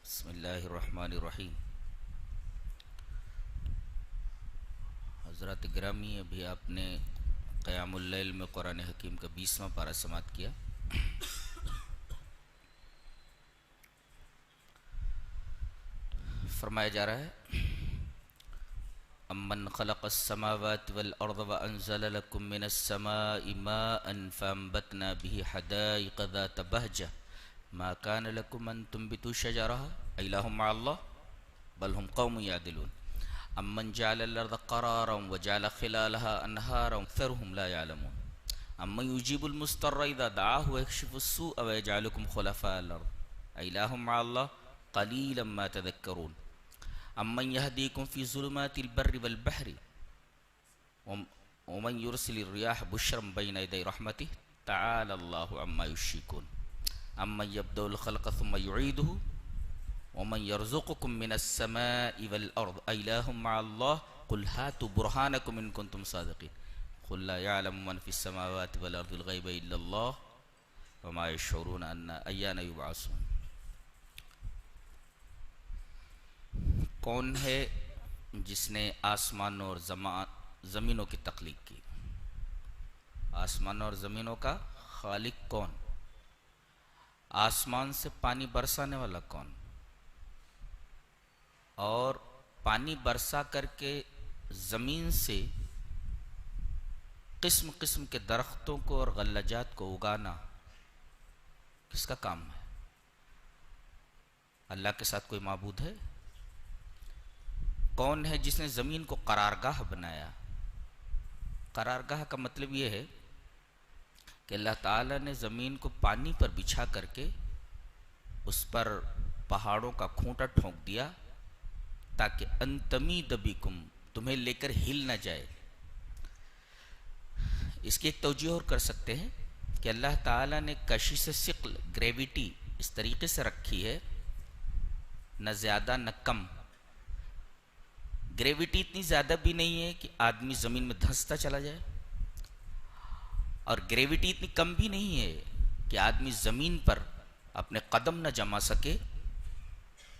بسم اللہ الرحمن الرحیم۔ حضرات گرامی، ابھی آپ نے قیام اللیل میں قرآن حکیم کا 20واں پارہ سماعت کیا۔ فرمایا جا رہا ہے امن خلق السماوات والارض وانزل لكم من السماء ماء فانبتنا به حدائق ذات بهجة ما كان لكم ان تنبتوا شجرها أإله مع الله بل هم قوم يعدلون امن جعل الارض قرارا وجعل خلالها انهارا اكثرهم لا يعلمون امن يجيب المضطر اذا دعاه ويكشف السوء ويجعلكم خلفاء الارض أإله مع الله قليلا ما تذكرون امن يهديكم في ظلمات البر والبحر ومن يرسل الرياح بشرا بين يدي رحمته تعالى الله عما يشركون امن يبدأ الخلق ثم يعيده ومن يرزقكم من السماء والأرض أإله مع الله قل هاتوا برهانكم إن كنتم صادقين قل لا يعلم من في السماوات والأرض الغيب إلا الله وما يشعرون أن أيان يبعثون۔ کون ہے جس نے آسمانوں اور زمینوں کی تخلیق کی؟ آسمانوں اور زمینوں کا خالق کون؟ آسمان سے پانی برسانے والا کون؟ اور پانی برسا کر کے زمین سے قسم قسم کے درختوں کو اور غلجات کو اگانا کس کا کام ہے؟ اللہ کے ساتھ کوئی معبود ہے؟ کون ہے جس نے زمین کو قرارگاہ بنایا؟ قرارگاہ کا مطلب یہ ہے کہ اللہ تعالیٰ نے زمین کو پانی پر بچھا کر کے اس پر پہاڑوں کا کھونٹا ٹھونک دیا تاکہ انتمید بکم، تمہیں لے کر ہل نہ جائے۔ اس کی ایک توجہ اور کر سکتے ہیں کہ اللہ تعالیٰ نے کشش ثقل، گریویٹی اس طریقے سے رکھی ہے، نہ زیادہ نہ کم۔ گریویٹی اتنی زیادہ بھی نہیں ہے کہ آدمی زمین میں دھنستا چلا جائے، اور گریویٹی اتنی کم بھی نہیں ہے کہ آدمی زمین پر اپنے قدم نہ جما سکے،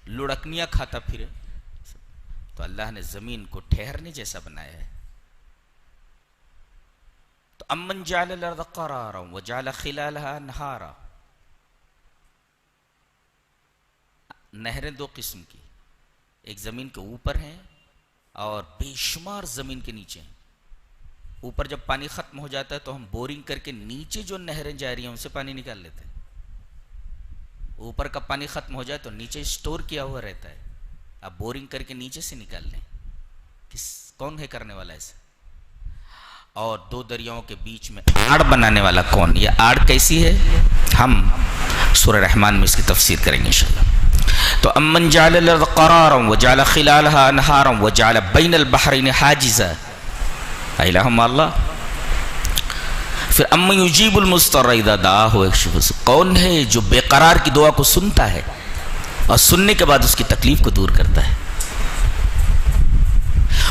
لڑکنیاں کھاتا پھرے۔ تو اللہ نے زمین کو ٹھہرنے جیسا بنایا ہے۔ تو امن جعل الارض قرارا وجعل خلالها انہارا، نہریں دو قسم کی، ایک زمین کے اوپر ہیں اور بے شمار زمین کے نیچے ہیں۔ اوپر جب پانی ختم ہو جاتا ہے تو ہم بورنگ کر کے نیچے جو نہریں جا رہی ہیں ان سے پانی نکال لیتے ہیں۔ اوپر کا پانی ختم ہو جائے تو نیچے اسٹور کیا ہوا رہتا ہے، اب بورنگ کر کے نیچے سے نکال لیں۔ کون ہے کرنے والا ایسا؟ اور دو دریاؤں کے بیچ میں آڑ بنانے والا کون؟ یہ آڑ کیسی ہے ہم سورہ رحمان میں اس کی تفسیر کریں گے انشاءاللہ۔ تو امن جعل الارض قرارا وجعل خلالها انہارا وجعل بین البحرین حاجزا الہ مع اللہ۔ پھر امن یجیب المضطر اذا دعاہ ویکشف السوء، کون ہے جو بے قرار کی دعا کو سنتا ہے اور سننے کے بعد اس کی تکلیف کو دور کرتا ہے۔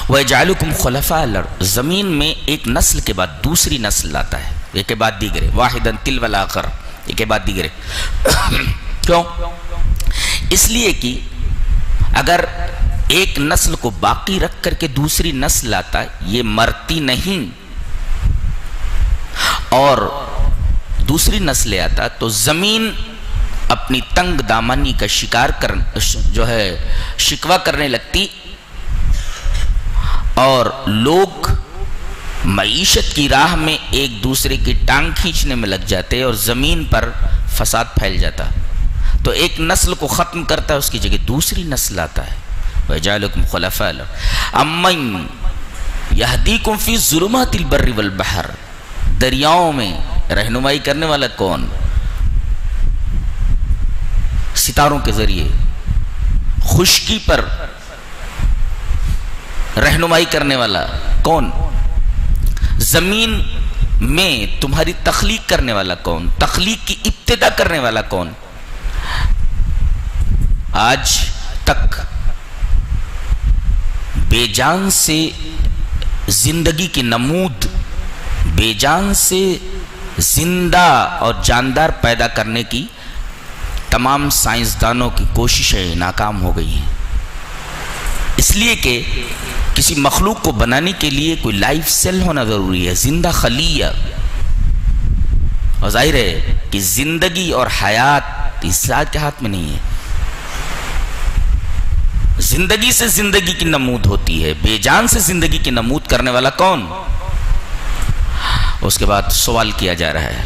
وَيَجْعَلُكُمْ خُلَفَاءَ الْأَرْضِ، زمین میں ایک نسل کے بعد دوسری نسل لاتا ہے، ایک کے بعد دیگرے، واحداً تلو الآخر، ایک کے بعد دیگرے۔ کیوں؟ اس لیے کہ اگر ایک نسل کو باقی رکھ کر کے دوسری نسل لاتا ہے، یہ مرتی نہیں، اور دوسری نسل آتا تو زمین اپنی تنگ دامانی کا شکوہ کرنے لگتی، اور لوگ معیشت کی راہ میں ایک دوسرے کی ٹانگ کھینچنے میں لگ جاتے اور زمین پر فساد پھیل جاتا۔ تو ایک نسل کو ختم کرتا ہے، اس کی جگہ دوسری نسل آتا ہے۔ وَيَجْعَلُكُمْ خُلَفَاءَ الْأَرْضِ أَمَّن يَهْدِيكُمْ فِي ظُلُمَاتِ الْبَرِّ وَالْبَحْرِ، دریاؤں میں رہنمائی کرنے والا کون؟ ستاروں کے ذریعے خشکی پر رہنمائی کرنے والا کون؟ زمین میں تمہاری تخلیق کرنے والا کون؟ تخلیق کی ابتدا کرنے والا کون؟ آج تک بے جان سے زندگی کی نمود، بے جان سے زندہ اور جاندار پیدا کرنے کی تمام سائنسدانوں کی کوششیں ناکام ہو گئی ہیں، اس لیے کہ کسی مخلوق کو بنانے کے لیے کوئی لائف سیل ہونا ضروری ہے، زندہ خلیہ، اور ظاہر ہے کہ زندگی اور حیات اس ذات کے ہاتھ میں نہیں ہے۔ زندگی سے زندگی کی نمود ہوتی ہے، بے جان سے زندگی کی نمود کرنے والا کون؟ اس کے بعد سوال کیا جا رہا ہے،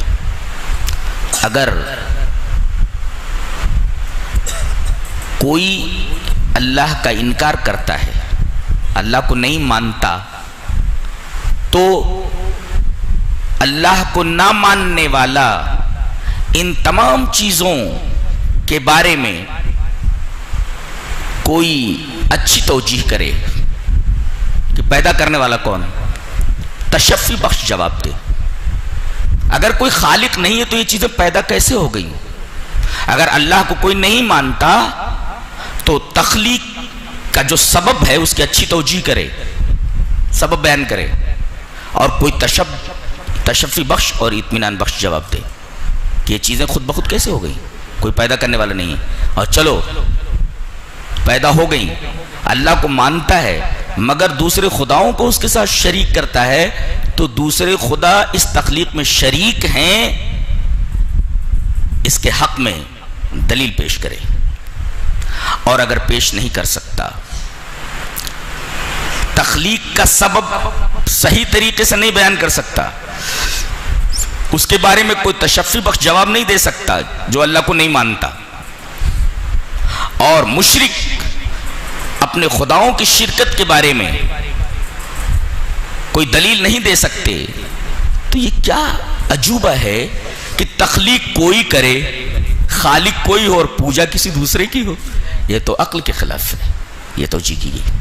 اگر کوئی اللہ کا انکار کرتا ہے، اللہ کو نہیں مانتا، تو اللہ کو نہ ماننے والا ان تمام چیزوں کے بارے میں کوئی اچھی توجیہ کرے کہ پیدا کرنے والا کون؟ تشفی بخش جواب دے۔ اگر کوئی خالق نہیں ہے تو یہ چیزیں پیدا کیسے ہو گئی؟ اگر اللہ کو کوئی نہیں مانتا تو تخلیق کا جو سبب ہے اس کی اچھی توجیہ کرے، سبب بیان کرے، اور کوئی تشفی بخش اور اطمینان بخش جواب دے کہ یہ چیزیں خود بخود کیسے ہو گئی، کوئی پیدا کرنے والا نہیں ہے۔ اور چلو پیدا ہو گئی، اللہ کو مانتا ہے مگر دوسرے خداؤں کو اس کے ساتھ شریک کرتا ہے، تو دوسرے خدا اس تخلیق میں شریک ہیں، اس کے حق میں دلیل پیش کرے۔ اور اگر پیش نہیں کر سکتا، تخلیق کا سبب صحیح طریقے سے نہیں بیان کر سکتا، اس کے بارے میں کوئی تشفی بخش جواب نہیں دے سکتا جو اللہ کو نہیں مانتا، اور مشرک اپنے خداؤں کی شرکت کے بارے میں کوئی دلیل نہیں دے سکتے، تو یہ کیا عجوبہ ہے کہ تخلیق کوئی کرے، خالق کوئی ہو اور پوجا کسی دوسرے کی ہو؟ یہ تو عقل کے خلاف ہے، یہ توجیہ کی گئی۔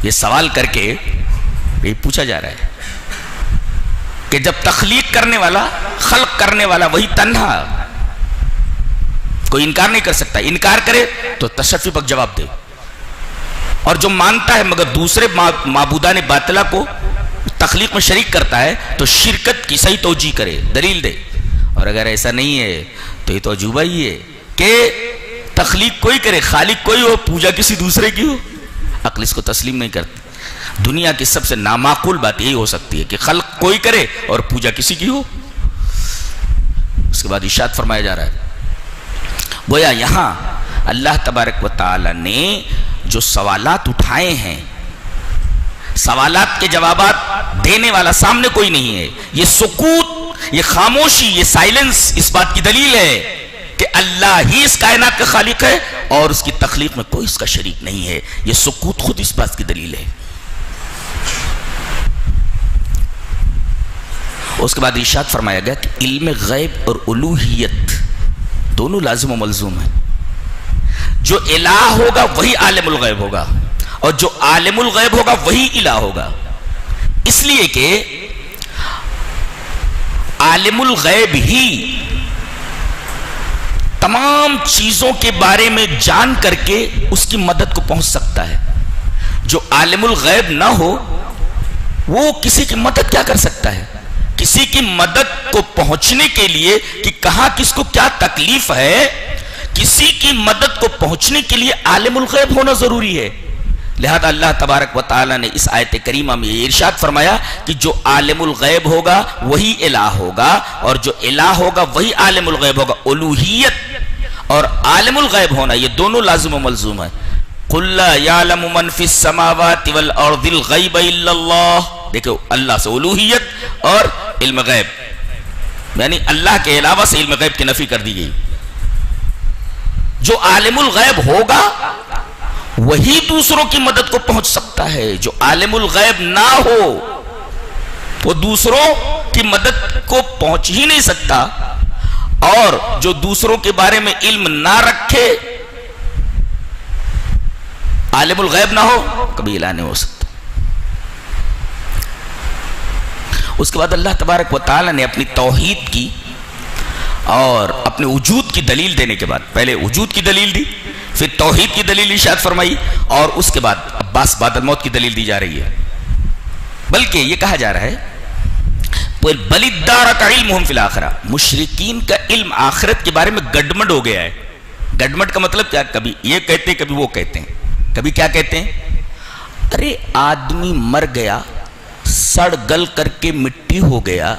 یہ سوال کر کے یہ پوچھا جا رہا ہے کہ جب تخلیق کرنے والا، خلق کرنے والا وہی تنہا، کوئی انکار نہیں کر سکتا، انکار کرے تو تشفی بخش جواب دے، اور جو مانتا ہے مگر دوسرے معبودان باطلہ کو تخلیق میں شریک کرتا ہے تو شرکت کی صحیح توجیہ کرے، دلیل دے۔ اور اگر ایسا نہیں ہے تو یہ تو عجوبہ ہی ہے کہ تخلیق کوئی کرے، خالق کوئی ہو، پوجا کسی دوسرے کی ہو۔ عقل اس کو تسلیم نہیں کرتی۔ دنیا کی سب سے نامعقول بات یہی ہو سکتی ہے کہ خلق کوئی کرے اور پوجا کسی کی ہو۔ اس کے بعد ارشاد فرمایا جا رہا ہے، گویا یہاں اللہ تبارک و تعالی نے جو سوالات اٹھائے ہیں، سوالات کے جوابات دینے والا سامنے کوئی نہیں ہے۔ یہ سکوت، یہ خاموشی، یہ سائلنس اس بات کی دلیل ہے کہ اللہ ہی اس کائنات کا خالق ہے اور اس کی تخلیق میں کوئی اس کا شریک نہیں ہے۔ یہ سکوت خود اس بات کی دلیل ہے۔ اس کے بعد ارشاد فرمایا گیا کہ علم غیب اور الوہیت دونوں لازم و ملزوم ہیں۔ جو الہ ہوگا وہی عالم الغیب ہوگا، اور جو عالم الغیب ہوگا وہی الہ ہوگا، اس لیے کہ عالم الغیب ہی تمام چیزوں کے بارے میں جان کر کے اس کی مدد کو پہنچ سکتا ہے۔ جو عالم الغیب نہ ہو وہ کسی کی مدد کیا کر سکتا ہے؟ کسی کی مدد کو پہنچنے کے لیے کہ کہاں کس کو کیا تکلیف ہے، کسی کی مدد کو پہنچنے کے لیے عالم الغیب ہونا ضروری ہے۔ لہذا اللہ تبارک و تعالی نے اس آیت کریمہ میں یہ ارشاد فرمایا کہ جو عالم الغیب ہوگا وہی الہ ہوگا، اور جو الہ ہوگا وہی عالم الغیب ہوگا۔ الوہیت اور عالم الغیب ہونا یہ دونوں لازم و ملزوم ہے۔ قُلْ لَا يَعْلَمُ مَنْ فِي السَّمَاوَاتِ وَالْأَرْضِ الْغَيْبَ إِلَّا اللَّهُ۔ دیکھو اللہ سے الوہیت اور علم غیب، یعنی اللہ کے علاوہ سے علم غیب کی نفی کر دی گئی۔ جو عالم الغیب ہوگا وہی دوسروں کی مدد کو پہنچ سکتا ہے۔ جو عالم الغیب نہ ہو وہ دوسروں کی مدد کو پہنچ ہی نہیں سکتا، اور جو دوسروں کے بارے میں علم نہ رکھے، عالم الغیب نہ ہو، کبھی الہ نہیں ہو سکتا۔ اس کے بعد اللہ تبارک و تعالی نے اپنی توحید کی اور اپنے وجود کی دلیل دینے کے بعد، پہلے وجود کی دلیل دی، پھر توحید کی دلیل ارشاد فرمائی، اور اس کے بعد عباس بعد الموت کی دلیل دی جا رہی ہے۔ بلکہ یہ کہا جا رہا ہے بل ادارک علمہم فی الآخرہ، مشرکین کا علم آخرت کے بارے میں گڈمڈ ہو گیا ہے. گڈمڈ کا مطلب کیا؟ کبھی یہ کہتے ہیں کبھی وہ کہتے ہیں. کبھی کیا کہتے ہیں؟ ارے آدمی مر گیا، سڑ گل کر کے مٹی ہو گیا،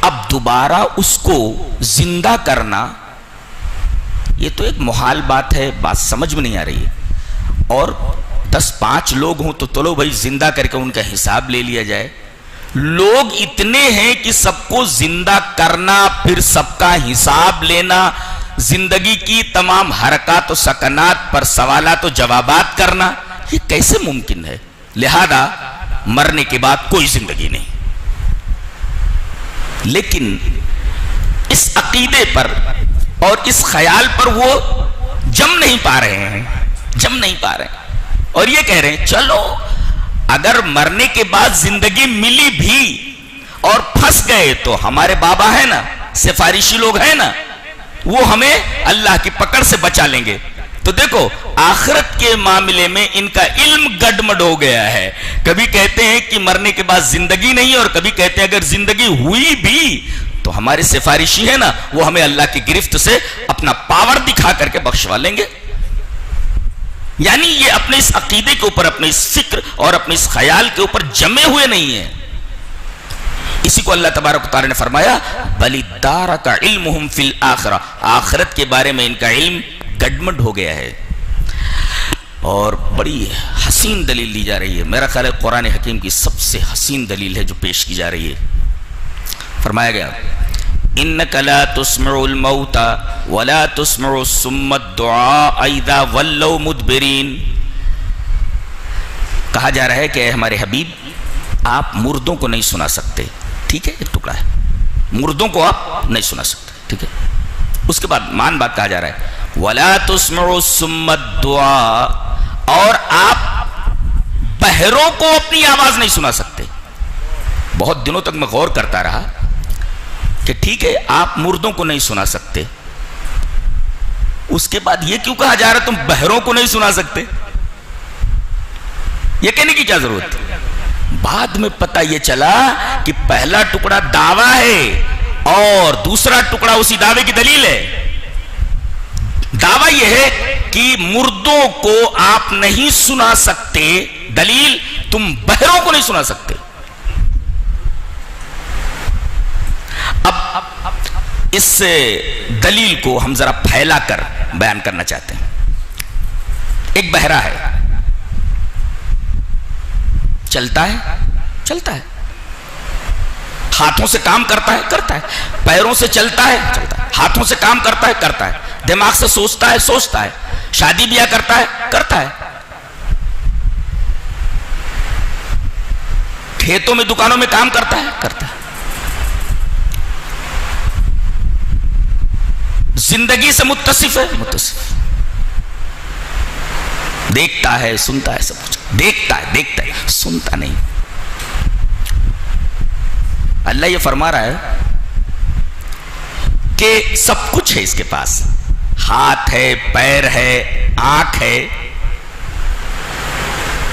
اب دوبارہ اس کو زندہ کرنا یہ تو ایک محال بات ہے، بات سمجھ میں نہیں آ رہی ہے. اور 10-5 لوگ ہوں تو چلو بھائی زندہ کر کے ان کا حساب لے لیا جائے. لوگ اتنے ہیں کہ سب کو زندہ کرنا، پھر سب کا حساب لینا، زندگی کی تمام حرکات و سکنات پر سوالات و جوابات کرنا، یہ کیسے ممکن ہے؟ لہذا مرنے کے بعد کوئی زندگی نہیں. لیکن اس عقیدے پر اور اس خیال پر وہ جم نہیں پا رہے ہیں، جم نہیں پا رہے ہیں، اور یہ کہہ رہے ہیں چلو اگر مرنے کے بعد زندگی ملی بھی اور پھنس گئے تو ہمارے بابا ہے نا، سفارشی لوگ ہیں نا، وہ ہمیں اللہ کی پکڑ سے بچا لیں گے. تو دیکھو آخرت کے معاملے میں ان کا علم گڈمڈ ہو گیا ہے. کبھی کہتے ہیں کہ مرنے کے بعد زندگی نہیں، اور کبھی کہتے ہیں اگر زندگی ہوئی بھی تو ہمارے سفارشی ہے نا، وہ ہمیں اللہ کی گرفت سے اپنا پاور دکھا کر کے بخشوا لیں گے. یعنی یہ اپنے اس عقیدے کے اوپر، اپنے اس فکر اور اپنے اس خیال کے اوپر جمے ہوئے نہیں ہیں. اسی کو اللہ تبارک و تعالی نے فرمایا بل ادارک علمہم فی الآخرہ، آخرت کے بارے میں ان کا علم گڈمڈ ہو گیا ہے. اور بڑی حسین دلیل دی جا رہی ہے، میرا خیال ہے قرآن حکیم کی سب سے حسین دلیل ہے جو پیش کی جا رہی ہے. فرمایا گیا انک لا تسمع الموت ولا تسمع الصم الدعاء اذا ولوا مدبرین. کہا جا رہا ہے کہ اے ہمارے حبیب آپ مردوں کو نہیں سنا سکتے. ٹھیک ہے، ایک ٹکڑا ہے، مردوں کو آپ نہیں سنا سکتے. ٹھیک ہے، اس کے بعد مان بات کہا جا رہا ہے وَلَا تُسْمِعُ الصُّمَّ الدُّعَاءَ، اور آپ بہروں کو اپنی آواز نہیں سنا سکتے. بہت دنوں تک میں غور کرتا رہا کہ ٹھیک ہے آپ مردوں کو نہیں سنا سکتے، اس کے بعد یہ کیوں کہا جا رہا تم بہروں کو نہیں سنا سکتے؟ یہ کہنے کی کیا ضرورت؟ بعد میں پتہ یہ چلا کہ پہلا ٹکڑا دعویٰ ہے اور دوسرا ٹکڑا اسی دعوے کی دلیل ہے. دعویٰ یہ ہے کہ مردوں کو آپ نہیں سنا سکتے، دلیل تم بہروں کو نہیں سنا سکتے. اب اس دلیل کو ہم ذرا پھیلا کر بیان کرنا چاہتے ہیں. ایک بہرا ہے، چلتا ہے، چلتا ہے، ہاتھوں سے کام کرتا ہے، کرتا ہے، پیروں سے چلتا ہے، چلتا ہے، ہاتھوں سے کام کرتا ہے، کرتا ہے، دماغ سے سوچتا ہے، سوچتا ہے، شادی بیاہ کرتا ہے، کرتا ہے، کھیتوں میں دکانوں میں کام کرتا ہے، کرتا ہے، زندگی سے متصف ہے، متصف، دیکھتا ہے، سنتا ہے، سب کچھ دیکھتا ہے، دیکھتا ہے، سنتا نہیں. اللہ یہ فرما رہا ہے کہ سب کچھ ہے اس کے پاس، ہاتھ ہے، پیر ہے، آنکھ ہے،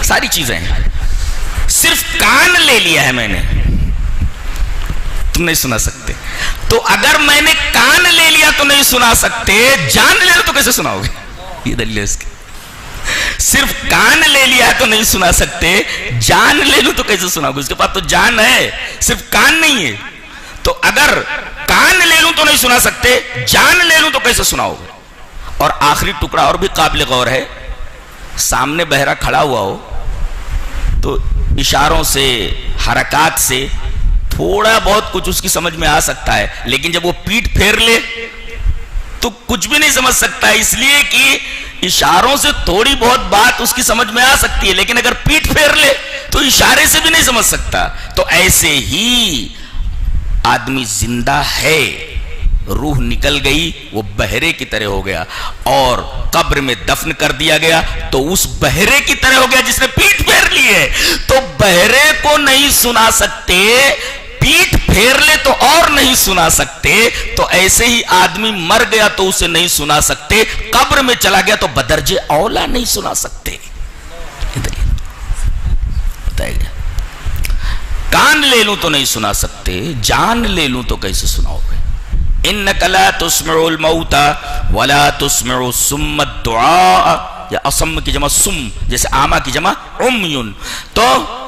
ساری چیزیں ہیں، صرف کان لے لیا ہے میں نے، تم نہیں سنا سکتے. تو اگر میں نے کان لے لیا تو نہیں سنا سکتے، جان لے لو تو کیسے سناؤ گے؟ یہ دلیل ہے اس کی. صرف کان لے لیا تو نہیں سنا سکتے، جان لے لو تو کیسے سناؤ گے؟ اس کے پاس تو جان ہے، صرف کان نہیں ہے. تو اگر کان لے لوں تو نہیں سنا سکتے، جان لے لوں تو کیسے سناؤ گے؟ اور آخری ٹکڑا اور بھی قابل غور ہے، سامنے بہرا کھڑا ہوا ہو تو اشاروں سے، حرکات سے تھوڑا بہت کچھ اس کی سمجھ میں آ سکتا ہے، لیکن جب وہ پیٹھ پھیر لے تو کچھ بھی نہیں سمجھ سکتا، اس لیے کہ اشاروں سے تھوڑی بہت بات اس کی سمجھ میں آ سکتی ہے، لیکن اگر پیٹھ پھیر لے تو اشارے سے بھی نہیں سمجھ سکتا. تو ایسے ہی آدمی زندہ ہے، روح نکل گئی، وہ بہرے کی طرح ہو گیا اور قبر میں دفن کر دیا گیا تو اس بہرے کی طرح ہو گیا جس نے پیٹھ پھیر لی ہے. تو بہرے کو نہیں سنا سکتے، پیٹھ پھیر لے تو اور نہیں سنا سکتے. تو ایسے ہی آدمی مر گیا تو اسے نہیں سنا سکتے، قبر میں چلا گیا تو بدرجے اولا نہیں سنا سکتے. بتایا گیا کان لے لوں تو نہیں سنا سکتے، جان لے لوں تو کیسے سناؤ گے؟ انک لا تسمع الموتى ولا تسمع الصم الدعاء، یا اصم کی جمع سم، جیسے آما کی جمع عمیون، تو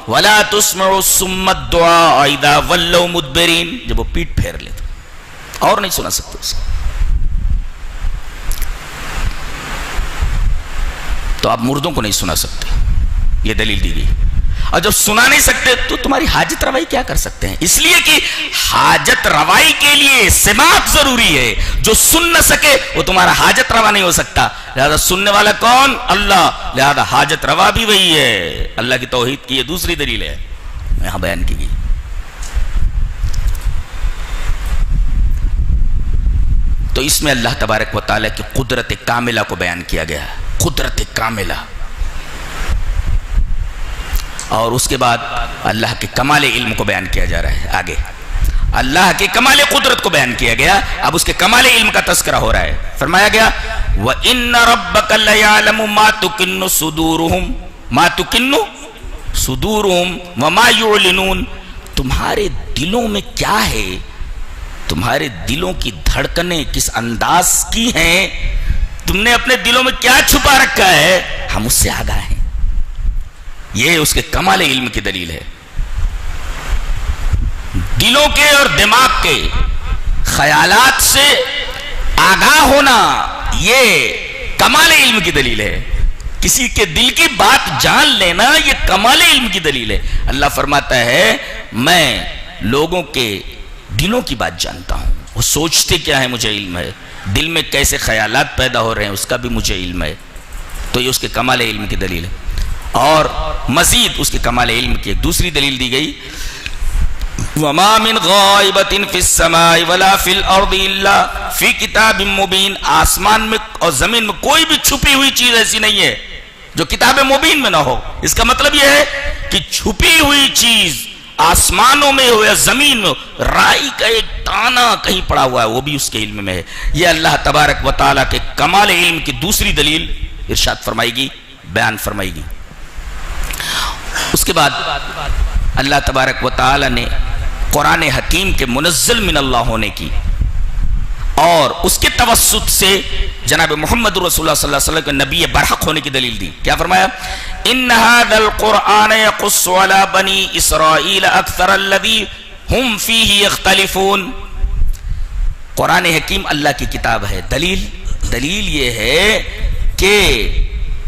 ولا تسمع الصم الدعاء اذا ولوا مدبرین، جب وہ پیٹ پھیر لیتے اور نہیں سنا سکتے اس کو۔ تو آپ مردوں کو نہیں سنا سکتے، یہ دلیل دی گئی۔ اور جب سنا نہیں سکتے تو تمہاری حاجت روائی کیا کر سکتے ہیں؟ اس لیے کہ حاجت روائی کے لیے سماعت ضروری ہے، جو سن نہ سکے وہ تمہارا حاجت روا نہیں ہو سکتا، لہذا سننے والا کون؟ اللہ، لہذا حاجت روا بھی وہی ہے۔ اللہ کی توحید کی یہ دوسری دلیل ہے یہاں بیان کی گئی۔ تو اس میں اللہ تبارک و تعالیٰ کی قدرت کاملہ کو بیان کیا گیا ہے، قدرت کاملہ، اور اس کے بعد اللہ کے کمال علم کو بیان کیا جا رہا ہے۔ آگے اللہ کے کمال قدرت کو بیان کیا گیا، اب اس کے کمال علم کا تذکرہ ہو رہا ہے۔ فرمایا گیا وَإِنَّ رَبَّكَ لَيَعْلَمُ مَا تُكِنُّ صُدُورُهُمْ مَا تُكِنُّ صُدُورُهُمْ وَمَا يُعْلِنُونَ، تمہارے دلوں میں کیا ہے، تمہارے دلوں کی دھڑکنیں کس انداز کی ہیں، تم نے اپنے دلوں میں کیا چھپا رکھا ہے، ہم اس سے آگاہ ہیں۔ یہ اس کے کمال علم کی دلیل ہے۔ دلوں کے اور دماغ کے خیالات سے آگاہ ہونا یہ کمال علم کی دلیل ہے۔ کسی کے دل کی بات جان لینا یہ کمال علم کی دلیل ہے۔ اللہ فرماتا ہے میں لوگوں کے دلوں کی بات جانتا ہوں، وہ سوچتے کیا ہے مجھے علم ہے، دل میں کیسے خیالات پیدا ہو رہے ہیں اس کا بھی مجھے علم ہے۔ تو یہ اس کے کمال علم کی دلیل ہے۔ اور مزید اس کے کمال علم کی ایک دوسری دلیل دی گئی، وَمَا مِنْ غَائِبَةٍ فِي السَّمَاءِ وَلَا فِي الْأَرْضِ إِلَّا فِي كِتَابٍ مُبِينٍ، آسمان میں اور زمین میں کوئی بھی چھپی ہوئی چیز ایسی نہیں ہے جو کتاب مبین میں نہ ہو۔ اس کا مطلب یہ ہے کہ چھپی ہوئی چیز آسمانوں میں ہو یا زمین میں ہو، رائی کا ایک دانہ کہیں پڑا ہوا ہے وہ بھی اس کے علم میں ہے۔ یہ اللہ تبارک و تعالیٰ کے کمال علم کی دوسری دلیل ارشاد فرمائے گی، بیان فرمائے گی۔ اس کے بعد اللہ تبارک و تعالی نے قرآن حکیم کے منزل من اللہ ہونے کی اور اس کے توسط سے جناب محمد رسول اللہ صلی اللہ علیہ وسلم کے نبی برحق ہونے کی دلیل دی۔ کیا فرمایا؟ ان هذا القرآن يقص على بني اسرائیل اکثر الذی هم فیہ یختلفون، قرآن حکیم اللہ کی کتاب ہے۔ دلیل یہ ہے کہ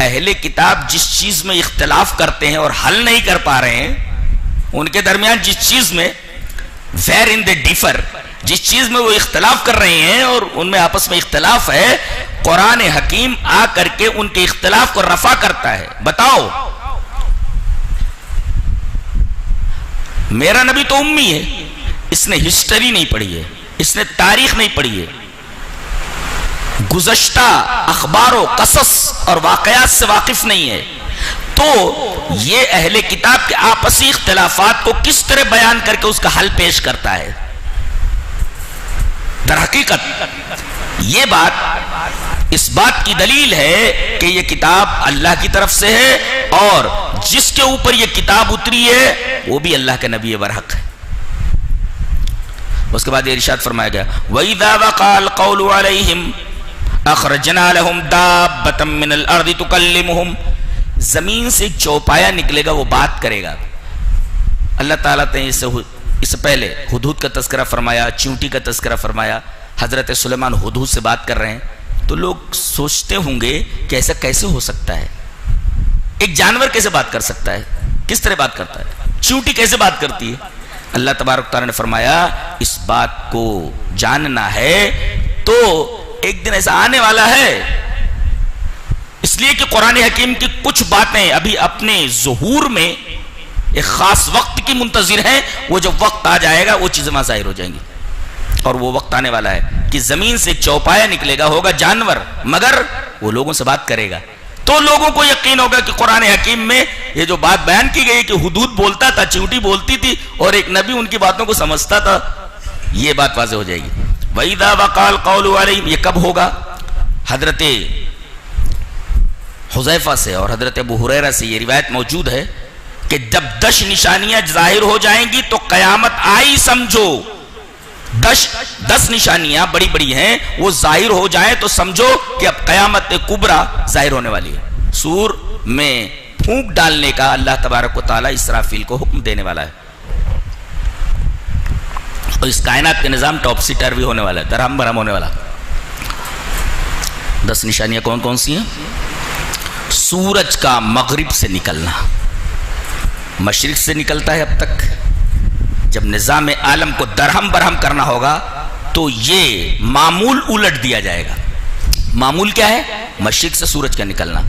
اہل کتاب جس چیز میں اختلاف کرتے ہیں اور حل نہیں کر پا رہے ہیں، ان کے درمیان جس چیز میں ویئر ان دے ڈیفر، جس چیز میں وہ اختلاف کر رہے ہیں اور ان میں آپس میں اختلاف ہے، قرآن حکیم آ کر کے ان کے اختلاف کو رفع کرتا ہے۔ بتاؤ، میرا نبی تو امی ہے، اس نے ہسٹری نہیں پڑھی ہے، اس نے تاریخ نہیں پڑھی ہے، گزشتہ اخبار و قصص اور واقعات سے واقف نہیں ہے، تو یہ اہل کتاب کے آپسی اختلافات کو کس طرح بیان کر کے اس کا حل پیش کرتا ہے؟ در حقیقت یہ بات اس بات کی دلیل ہے کہ یہ کتاب اللہ کی طرف سے ہے اور جس کے اوپر یہ کتاب اتری ہے وہ بھی اللہ کے نبی برحق ہے۔ اس کے بعد یہ ارشاد فرمایا گیا وَإِذَا وَقَعَ الْقَوْلُ عَلَيْهِمْ أَخْرَجْنَا لَهُمْ دَابَّةً مِّنَ الْأَرْضِ تُكَلِّمُهُمْ، زمین سے چوپایا نکلے گا، وہ بات کرے گا۔ اللہ تعالیٰ نے اس سے پہلے ہدہد کا تذکرہ فرمایا، چونٹی کا تذکرہ فرمایا، حضرت سلیمان ہدہد سے بات کر رہے ہیں، تو لوگ سوچتے ہوں گے کہ ایسا کیسے ہو سکتا ہے، ایک جانور کیسے بات کر سکتا ہے، کس طرح بات کرتا ہے، چونٹی کیسے بات کرتی ہے؟ اللہ تبارک تعالیٰ نے فرمایا اس بات کو جاننا ہے تو ایک دن ایسا آنے والا ہے، اس لیے کہ قرآن حکیم کی کچھ باتیں ابھی اپنے ظہور میں ایک خاص وقت کی منتظر ہیں، وہ جب وقت آ جائے گا وہ چیزیں وہاں ظاہر ہو جائیں گی، اور وہ وقت آنے والا ہے کہ زمین سے چوپایا نکلے گا، ہوگا جانور مگر وہ لوگوں سے بات کرے گا، تو لوگوں کو یقین ہوگا کہ قرآن حکیم میں یہ جو بات بیان کی گئی کہ ہدہد بولتا تھا، چونٹی بولتی تھی اور ایک نبی ان کی باتوں کو سمجھتا تھا، یہ بات واضح ہو جائے گی۔ وَإِذَا وَقَعَ الْقَوْلُ عَلَيْهِمْ، یہ کب ہوگا؟ حضرت حذیفہ سے اور حضرت ابو ہریرہ سے یہ روایت موجود ہے کہ جب 10 نشانیاں ظاہر ہو جائیں گی تو قیامت آئی سمجھو. 10 نشانیاں بڑی بڑی ہیں، وہ ظاہر ہو جائیں تو سمجھو کہ اب قیامت کبریٰ ظاہر ہونے والی ہے. سور میں پھونک ڈالنے کا اللہ تبارک و تعالیٰ اسرافیل کو حکم دینے والا ہے. اور اس کائنات کے نظام ٹاپسی ٹروی ہونے والا ہے، درہم برہم ہونے والا. 10 نشانیاں کون کون سی ہیں؟ سورج کا مغرب سے نکلنا، مشرق سے نکلتا ہے اب تک. جب نظام عالم کو درہم برہم کرنا ہوگا تو یہ معمول الٹ دیا جائے گا. معمول کیا ہے؟ مشرق سے سورج کا نکلنا.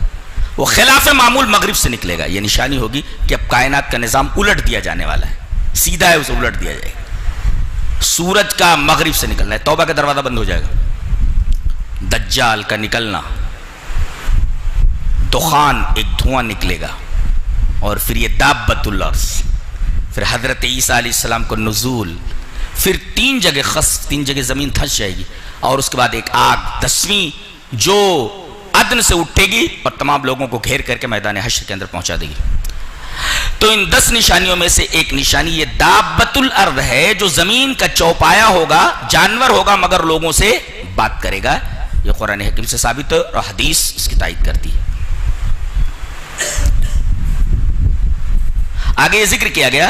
وہ خلاف معمول مغرب سے نکلے گا. یہ نشانی ہوگی کہ اب کائنات کا نظام الٹ دیا جانے والا ہے، سیدھا ہے، اسے الٹ دیا جائے گا. سورج کا مغرب سے نکلنا ہے، توبہ کا دروازہ بند ہو جائے گا. دجال کا نکلنا، دخان، ایک دھواں نکلے گا، اور پھر یہ دابۃ الارض، پھر حضرت عیسیٰ علیہ السلام کو نزول، پھر 3 جگہ خسف، 3 جگہ زمین دھنس جائے گی، اور اس کے بعد ایک آگ 10ویں جو عدن سے اٹھے گی اور تمام لوگوں کو گھیر کر کے میدان حشر کے اندر پہنچا دے گی. تو ان 10 نشانیوں میں سے ایک نشانی یہ دابۃ الارض ہے، جو زمین کا چوپایا ہوگا، جانور ہوگا مگر لوگوں سے بات کرے گا. یہ قرآن حکیم سے ثابت ہے اور حدیث اس کی تائید کرتی ہے. آگے یہ ذکر کیا گیا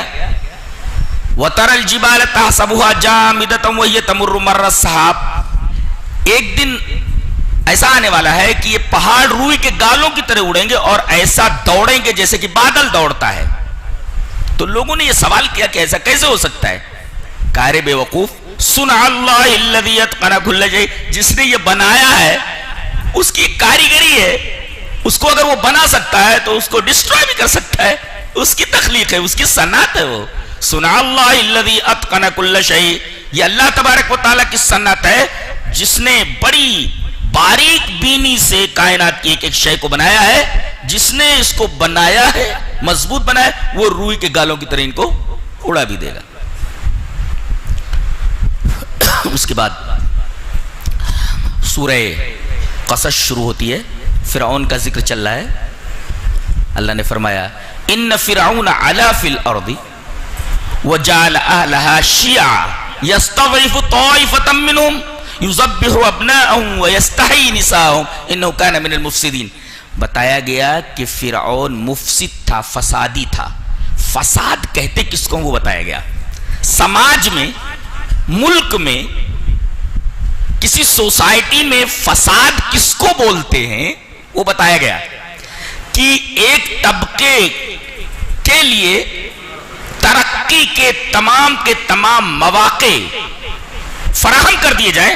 وَتَرَى الْجِبَالَ تَحْسَبُهَا جَامِدَةً وَهِيَ تَمُرُّ مَرَّ السَّحَابِ. ایک دن ایسا آنے والا ہے کہ یہ پہاڑ روئی کے گالوں کی طرح اڑیں گے اور ایسا دوڑیں گے جیسے کہ بادل دوڑتا ہے. تو لوگوں نے یہ سوال کیا کہ ایسا کیسے ہو سکتا ہے؟ کہا بے وقوف، صنع اللہ الذی اتقن کل شیء، جس نے یہ بنایا ہے اس کی کاریگری ہے. اس کو اگر وہ بنا سکتا ہے تو اس کو ڈسٹروائے بھی کر سکتا ہے. اس کی تخلیق ہے، اس کی صنعت ہے. وہ صنع اللہ الذی اتقن کل شیء، یہ اللہ تبارک و تعالیٰ کی صنعت ہے جس نے بڑی باریک بینی سے کائنات کی ایک ایک شے کو بنایا ہے. جس نے اس کو بنایا ہے، مضبوط بنایا ہے، وہ روئی کے گالوں کی طرح ان کو اڑا بھی دے گا. اس کے بعد سورہ قصص شروع ہوتی ہے. فرعون کا ذکر چل رہا ہے. اللہ نے فرمایا ان فرعون علا فی الارض وجعل اہلہا شیعا یستضعف طائفة منہم یذبح ابناءهم ویستحیی نساءهم انہ کان من المفسدین. بتایا گیا کہ فرعون مفسد تھا، فسادی تھا. فساد کہتے کس کو وہ بتایا گیا. سماج میں، ملک میں، کسی سوسائٹی میں فساد کس کو بولتے ہیں وہ بتایا گیا کہ ایک طبقے کے لیے ترقی کے تمام مواقع فراہم کر دیے جائیں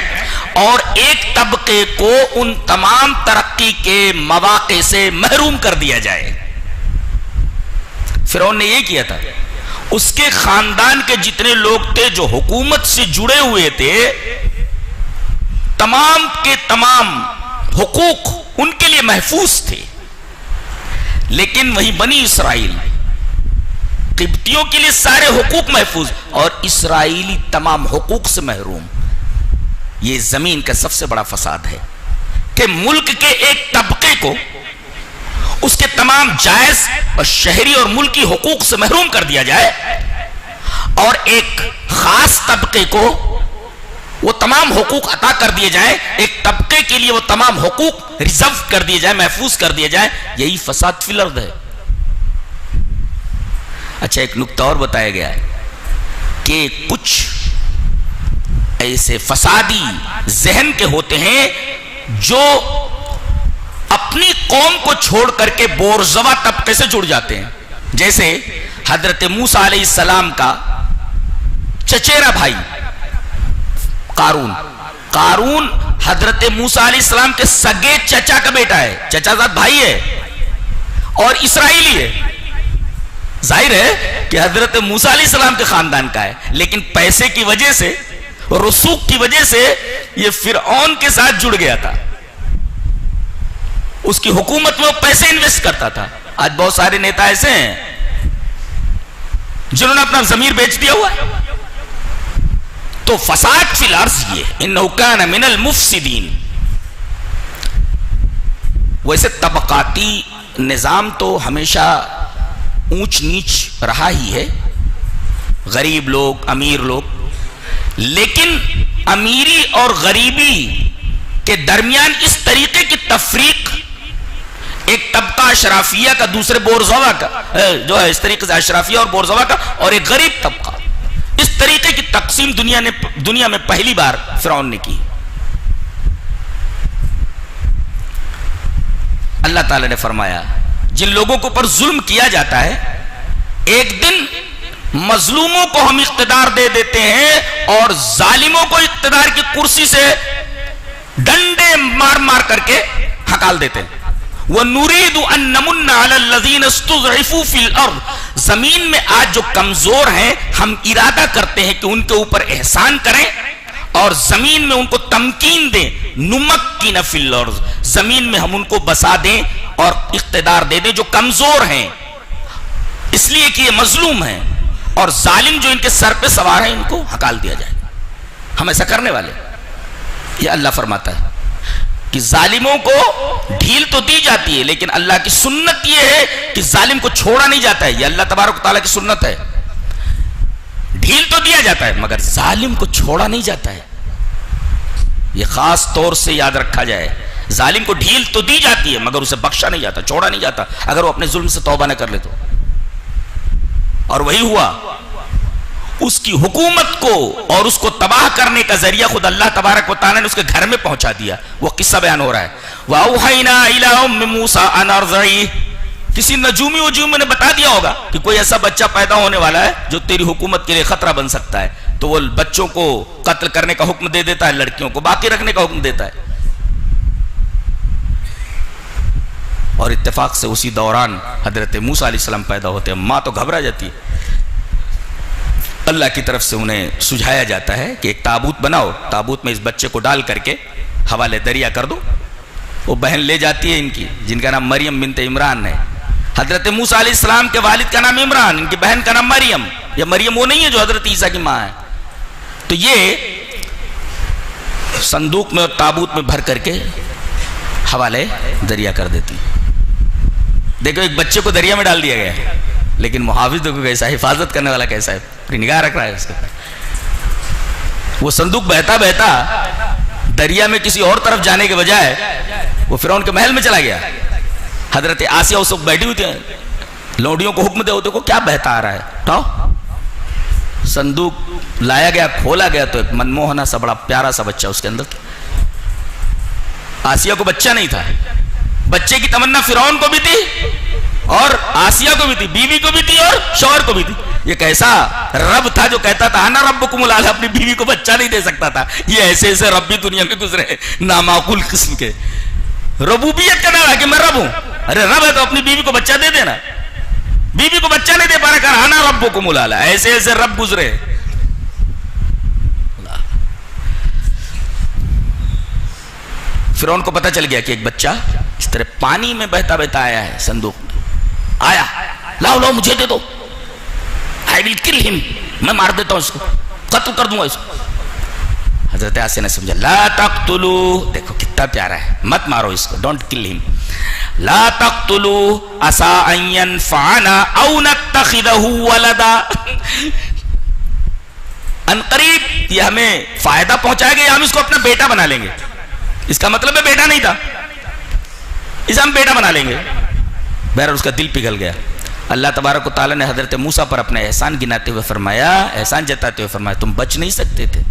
اور ایک طبقے کو ان تمام ترقی کے مواقع سے محروم کر دیا جائے. فرعون نے یہ کیا تھا. اس کے خاندان کے جتنے لوگ تھے جو حکومت سے جڑے ہوئے تھے، تمام کے تمام حقوق ان کے لیے محفوظ تھے. لیکن وہی بنی اسرائیل، قبطیوں کے لیے سارے حقوق محفوظ اور اسرائیلی تمام حقوق سے محروم. یہ زمین کا سب سے بڑا فساد ہے کہ ملک کے ایک طبقے کو اس کے تمام جائز اور شہری اور ملکی حقوق سے محروم کر دیا جائے اور ایک خاص طبقے کو وہ تمام حقوق عطا کر دیے جائیں. ایک طبقے کے لیے وہ تمام حقوق ریزرو کر دیے جائیں، محفوظ کر دیے جائیں. یہی فساد فی الارض ہے. اچھا، ایک نکتہ اور بتایا گیا ہے کہ کچھ ایسے فسادی ذہن کے ہوتے ہیں جو اپنی قوم کو چھوڑ کر کے بورژوا طبقے سے جڑ جاتے ہیں. جیسے حضرت موسیٰ علیہ السلام کا چچیرا بھائی قارون حضرت موسیٰ علیہ السلام کے سگے چچا کا بیٹا ہے، چچا زاد بھائی ہے اور اسرائیلی ہے. ظاہر ہے کہ حضرت موسیٰ علیہ السلام کے خاندان کا ہے، لیکن پیسے کی وجہ سے، رسوخ کی وجہ سے یہ فرعون کے ساتھ جڑ گیا تھا. اس کی حکومت میں وہ پیسے انویسٹ کرتا تھا. آج بہت سارے نیتا ایسے ہیں جنہوں نے اپنا ضمیر بیچ دیا ہوا ہے. تو فساد فی الارض یہ انہ کان من المفسدین. ویسے طبقاتی نظام تو ہمیشہ اونچ نیچ رہا ہی ہے، غریب لوگ، امیر لوگ، لیکن امیری اور غریبی کے درمیان اس طریقے کی تفریق، ایک طبقہ اشرافیہ کا دوسرے بورژوا کا جو ہے، اس طریقے سے اشرافیہ اور بورژوا کا، اور ایک غریب طبقہ، اس طریقے کی تقسیم دنیا میں پہلی بار فرعون نے کی۔ اللہ تعالی نے فرمایا جن لوگوں کو پر ظلم کیا جاتا ہے، ایک دن مظلوموں کو ہم اقتدار دے دیتے ہیں اور ظالموں کو اقتدار کی کرسی سے ڈنڈے مار مار کر کے ہکال دیتے ہیں۔ وَنُرِيدُ أَن نَّمُنَّ عَلَى الَّذِينَ اسْتُضْعِفُوا فِي الْأَرْضِ، زمین میں آج جو کمزور ہیں ہم ارادہ کرتے ہیں کہ ان کے اوپر احسان کریں اور زمین میں ان کو تمکین دیں۔ نُمَكِّنَ فِي الْأَرْضِ، زمین میں ہم ان کو بسا دیں اور اقتدار دے دیں جو کمزور ہیں، اس لیے کہ یہ مظلوم ہیں، اور ظالم جو ان کے سر پہ سوار ہیں ان کو ہکال دیا جائے۔ ہم ایسا کرنے والے، یہ اللہ فرماتا ہے کہ ظالموں کو ڈھیل تو دی جاتی ہے، لیکن اللہ کی سنت یہ ہے کہ ظالم کو چھوڑا نہیں جاتا ہے۔ یہ اللہ تبارک و تعالیٰ کی سنت ہے، ڈھیل تو دیا جاتا ہے مگر ظالم کو چھوڑا نہیں جاتا ہے۔ یہ خاص طور سے یاد رکھا جائے، ظالم کو ڈھیل تو دی جاتی ہے مگر اسے بخشا نہیں جاتا، چھوڑا نہیں جاتا اگر وہ اپنے ظلم سے توبہ نہ کر لے تو۔ اور وہی ہوا، اس کی حکومت کو اور اس کو تباہ کرنے کا ذریعہ خود اللہ تبارک و تعالیٰ نے اس کے گھر میں پہنچا دیا۔ وہ قصہ بیان ہو رہا ہے، وَأَوْحَيْنَا إِلَىٰ أُمِّ مُوسَىٰ أَنْ أَرْضِعِيهِ، کسی نجومی نے بتا دیا ہوگا کہ کوئی ایسا بچہ پیدا ہونے والا ہے جو تیری حکومت کے لیے خطرہ بن سکتا ہے، تو وہ بچوں کو قتل کرنے کا حکم دے دیتا ہے، لڑکیوں کو باقی رکھنے کا حکم دیتا ہے۔ اور اتفاق سے اسی دوران حضرت موسیٰ علیہ السلام پیدا ہوتے ہیں۔ ماں تو گھبرا جاتی ہے، اللہ کی طرف سے انہیں سجھایا جاتا ہے کہ ایک تابوت بناؤ، تابوت میں اس بچے کو ڈال کر کے حوالے دریا کر دو۔ وہ بہن لے جاتی ہے ان کی، جن کا نام مریم بنت عمران ہے۔ حضرت موسیٰ علیہ السلام کے والد کا نام عمران، ان کی بہن کا نام مریم۔ یہ مریم وہ نہیں ہے جو حضرت عیسیٰ کی ماں ہے۔ تو یہ صندوق میں اور تابوت میں بھر کر کے حوالے دریا کر دیتی۔ دیکھو ایک بچے کو دریا میں ڈال دیا گیا ہے، لیکن محافظ دیکھو کیسا ہے، حفاظت کرنے والا کیسا ہے، پھر نگاہ رکھ رہا ہے اس کے پر۔ وہ صندوق بہتا بہتا دریا میں کسی اور طرف جانے کے بجائے وہ فرعون کے محل میں چلا گیا۔ حضرت آسیہ اس وقت بیٹھی ہوئی تھی، لوڈیوں کو حکم دے، دیکھو کیا بہتا آ رہا ہے، اٹھاؤ۔ صندوق لایا گیا، کھولا گیا تو ایک منموہنا سا بڑا پیارا سا بچہ اس کے اندر تھا۔ آسیہ کو بچہ نہیں تھا، بچے کی تمنا فرعون کو بھی تھی اور آسیہ کو بھی تھی، بیوی کو بھی تھی اور شوہر کو بھی تھی۔ یہ کیسا رب تھا جو کہتا تھا انا ربکم الاعلی، اپنی بیوی کو بچہ نہیں دے سکتا تھا۔ یہ ایسے ایسے رب بھی دنیا میں گزرے نامعقول قسم کے۔ ربوبیت کا دعویٰ کہ میں رب ہوں، ارے رب ہے تو اپنی بیوی کو بچہ دے دینا، بیوی کو بچہ نہیں دے پا رہا، کہا انا ربکم الاعلی، ایسے ایسے رب گزرے۔ فرعون کو پتہ چل گیا کہ ایک بچہ اس طرح پانی میں بہتا بہتا آیا ہے، صندوق میں آیا، لاؤ لاؤ مجھے دے دو، I will kill him، میں مار دیتا ہوں اس کو، قتل کر دوں گا اس کو۔ حضرت آسیہ نے سمجھا، لا تقتلوا، دیکھو کتنا پیارا ہے، مت مارو اس کو، ڈونٹ کل ہم، لا تقتلوا عسى ان ينفعنا او نتخذه ولدا، ان قریب یہ ہمیں فائدہ پہنچائے گا یا ہم اس کو اپنا بیٹا بنا لیں گے۔ اس کا مطلب ہے بیٹا نہیں تھا، اسے ہم بیٹا بنا لیں گے۔ بہرحال اس کا دل پگھل گیا۔ اللہ تبارک و تعالیٰ نے حضرت موسیٰ پر اپنا احسان گناتے ہوئے فرمایا، احسان جتاتے ہوئے فرمایا، تم بچ نہیں سکتے تھے،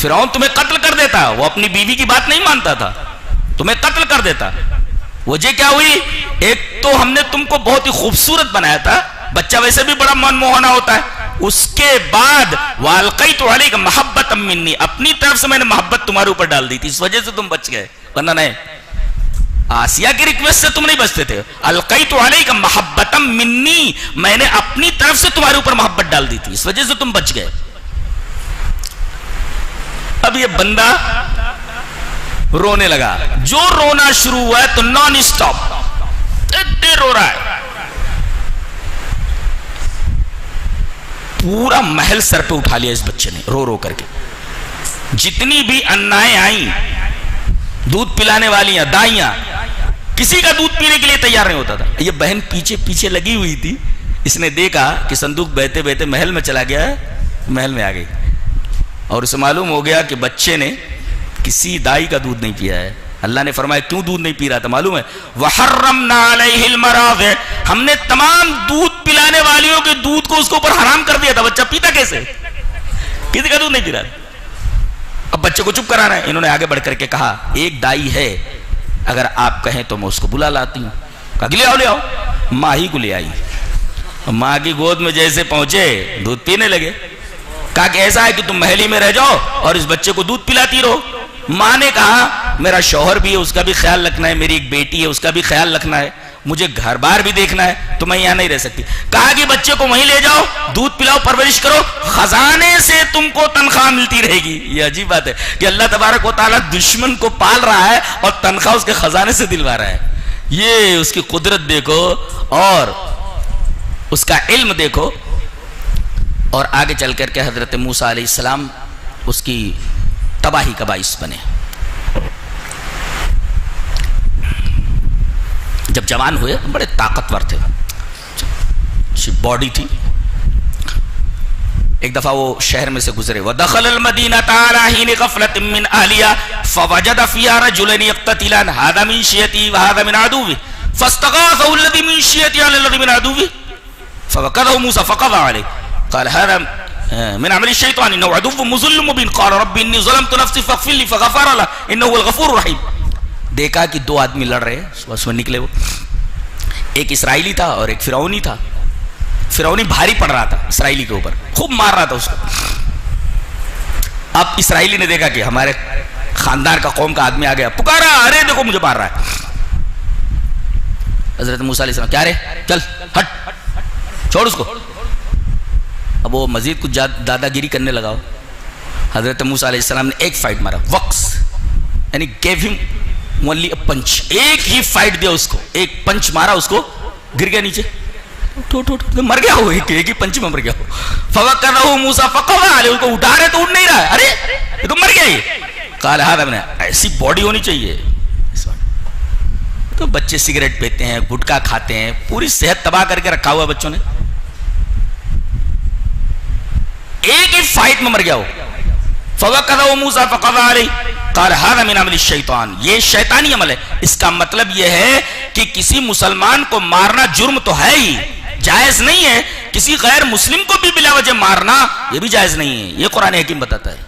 فرعون تمہیں قتل کر دیتا، وہ اپنی بیوی کی بات نہیں مانتا تھا، تمہیں قتل کر دیتا۔ وجہ کیا ہوئی؟ ایک تو ہم نے تم کو بہت ہی خوبصورت بنایا تھا، بچہ ویسے بھی بڑا من موہنا ہوتا ہے، اس کے بعد وَأَلْقَيْتُ عَلَيْكَ مَحَبَّةً مِّنِّي، اپنی طرف سے میں نے محبت تمہارے اوپر ڈال دی تھی، اس وجہ سے تم بچ گئے، ورنہ نہیں، آسیہ کی ریکویسٹ سے تم نہیں بچتے تھے۔ القیت علیک محبۃ منی، میں نے اپنی طرف سے تمہارے اوپر محبت ڈال دی تھی، اس وجہ سے تم بچ گئے۔ اب یہ بندہ رونے لگا، جو رونا شروع ہوا ہے تو نان اسٹاپ دیر رو رہا ہے، پورا محل سر پہ اٹھا لیا اس بچے نے رو رو کر کے۔ جتنی بھی انائیں آئیں، دودھ پلانے والیاں، دائیاں، کسی کا دودھ پینے کے لیے تیار نہیں ہوتا تھا. یہ بہن پیچھے پیچھے لگی ہوئی تھی, اس نے دیکھا کہ صندوق بہتے بہتے محل میں چلا گیا ہے, محل میں آ گئی, اور اسے معلوم ہو گیا کہ بچے نے کسی دائی کا دودھ نہیں پیا ہے. اللہ نے فرمایا کیوں دودھ نہیں پی رہا تھا معلوم ہے؟ وَحَرَّمْنَا عَلَيْهِ الْمَرَاضِعَ, ہم نے تمام دودھ پلانے والیوں کے دودھ کو اس کے اوپر حرام کر دیا تھا. بچہ پیتا کیسے؟ کسی کا دودھ نہیں پی رہا تھا. اب بچے کو چپ کرانا ہے. انہوں نے آگے بڑھ کر کے کہا ایک دائی ہے, اگر آپ کہیں تو میں اس کو بلا لاتی ہوں. کہا کہ لے آؤ لے آؤ. ماں ہی کو لے آئی, ماں کی گود میں جیسے پہنچے دودھ پینے لگے. کہا کہ ایسا ہے کہ تم محل ہی میں رہ جاؤ اور اس بچے کو دودھ پلاتی رہو. ماں نے کہا میرا شوہر بھی ہے, اس کا بھی خیال رکھنا ہے, میری ایک بیٹی ہے اس کا بھی خیال رکھنا ہے, مجھے گھر بار بھی دیکھنا ہے, تو میں یہاں نہیں رہ سکتی. کہا کہ بچے کو وہیں لے جاؤ, دودھ پلاؤ, پرورش کرو, خزانے سے تم کو تنخواہ ملتی رہے گی. یہ عجیب بات ہے کہ اللہ تبارک و تعالیٰ دشمن کو پال رہا ہے اور تنخواہ اس کے خزانے سے دلوا رہا ہے. یہ اس کی قدرت دیکھو اور اس کا علم دیکھو. اور آگے چل کر کے حضرت موسیٰ علیہ السلام اس کی تباہی کا باعث بنے. جب جوان ہوئے بڑے طاقتور تھے, باڈی تھی. ایک دفعہ وہ شہر میں سے گزرے. وَدَخَلَ الْمَدِينَةَ عَلَىٰ حِينِ غَفْلَةٍ مِّنْ أَهْلِهَا فَوَجَدَ فِيهَا رَجُلَيْنِ يَقْتَتِلَانِ هَٰذَا مِن شِيَّتِهِ وَهَٰذَا مِنْ عَدُوِّهِ فَاسْتَغَاثَهُ الَّذِي مِن شِيَّتِهِ عَلَى الَّذِي مِنْ عَدُوِّهِ فَوَكَّزَهُ مُوسَىٰ فَقَضَىٰ عَلَيْهِ قَالَ هَٰذَا من عمل الشيطان انه عدو مضل مبين قال رب اني ظلمت نفسي فاغفر لي فغفر له انه هو الغفور الرحيم. دیکھا کہ دو آدمی لڑ رہے ہیں, اس میں نکلے وہ, ایک اسرائیلی تھا اور ایک فرعونی تھا. فرعونی بھاری پڑ رہا تھا اسرائیلی کے اوپر, خوب مار رہا تھا اس کو. اب اسرائیلی نے دیکھا کہ ہمارے خاندان کا قوم کا آدمی آ گیا, پکارا ارے دیکھو مجھے مار رہا ہے. حضرت موسیٰ علیہ السلام کیا رے چل ہٹ چھوڑ اس کو. اب وہ مزید کچھ دادا گیری کرنے لگا. حضرت موسیٰ علیہ السلام نے ایک فائٹ مارا, وقس یعنی گیو ہم اونلی اے پنچ, ایک ہی فائٹ دیا اس کو, ایک پنچ مارا اس کو, گر گیا نیچے, مر گیا ہو, ایک ہی پنچ میں مر گیا ہو. فَوَكَّرَهُ مُوسَىٰ فَقَضَىٰ عَلَيْهِ, اس کو اٹھا رہے تو اٹھ نہیں رہا ہے, ارے یہ تو مر گیا. یہ قال هذا من, ایسی باڈی ہونی چاہیے. تو بچے سگریٹ پیتے ہیں, گٹکا کھاتے ہیں, پوری صحت تباہ کر کے رکھا ہوا ہے بچوں نے. ایک ہی فائٹ میں مر گیا ہو. فَوَكَّذَهُ مُوسَىٰ فَقَضَىٰ عَلَيْهِ قَالَ هَٰذَا مِنْ عَمَلِ الشَّيْطَانِ, یہ شیطانی عمل ہے. اس کا مطلب یہ ہے کہ کسی مسلمان کو مارنا جرم تو ہے ہی, جائز نہیں ہے. کسی غیر مسلم کو بھی بلا وجہ مارنا یہ بھی جائز نہیں ہے. یہ قرآن حکیم بتاتا ہے.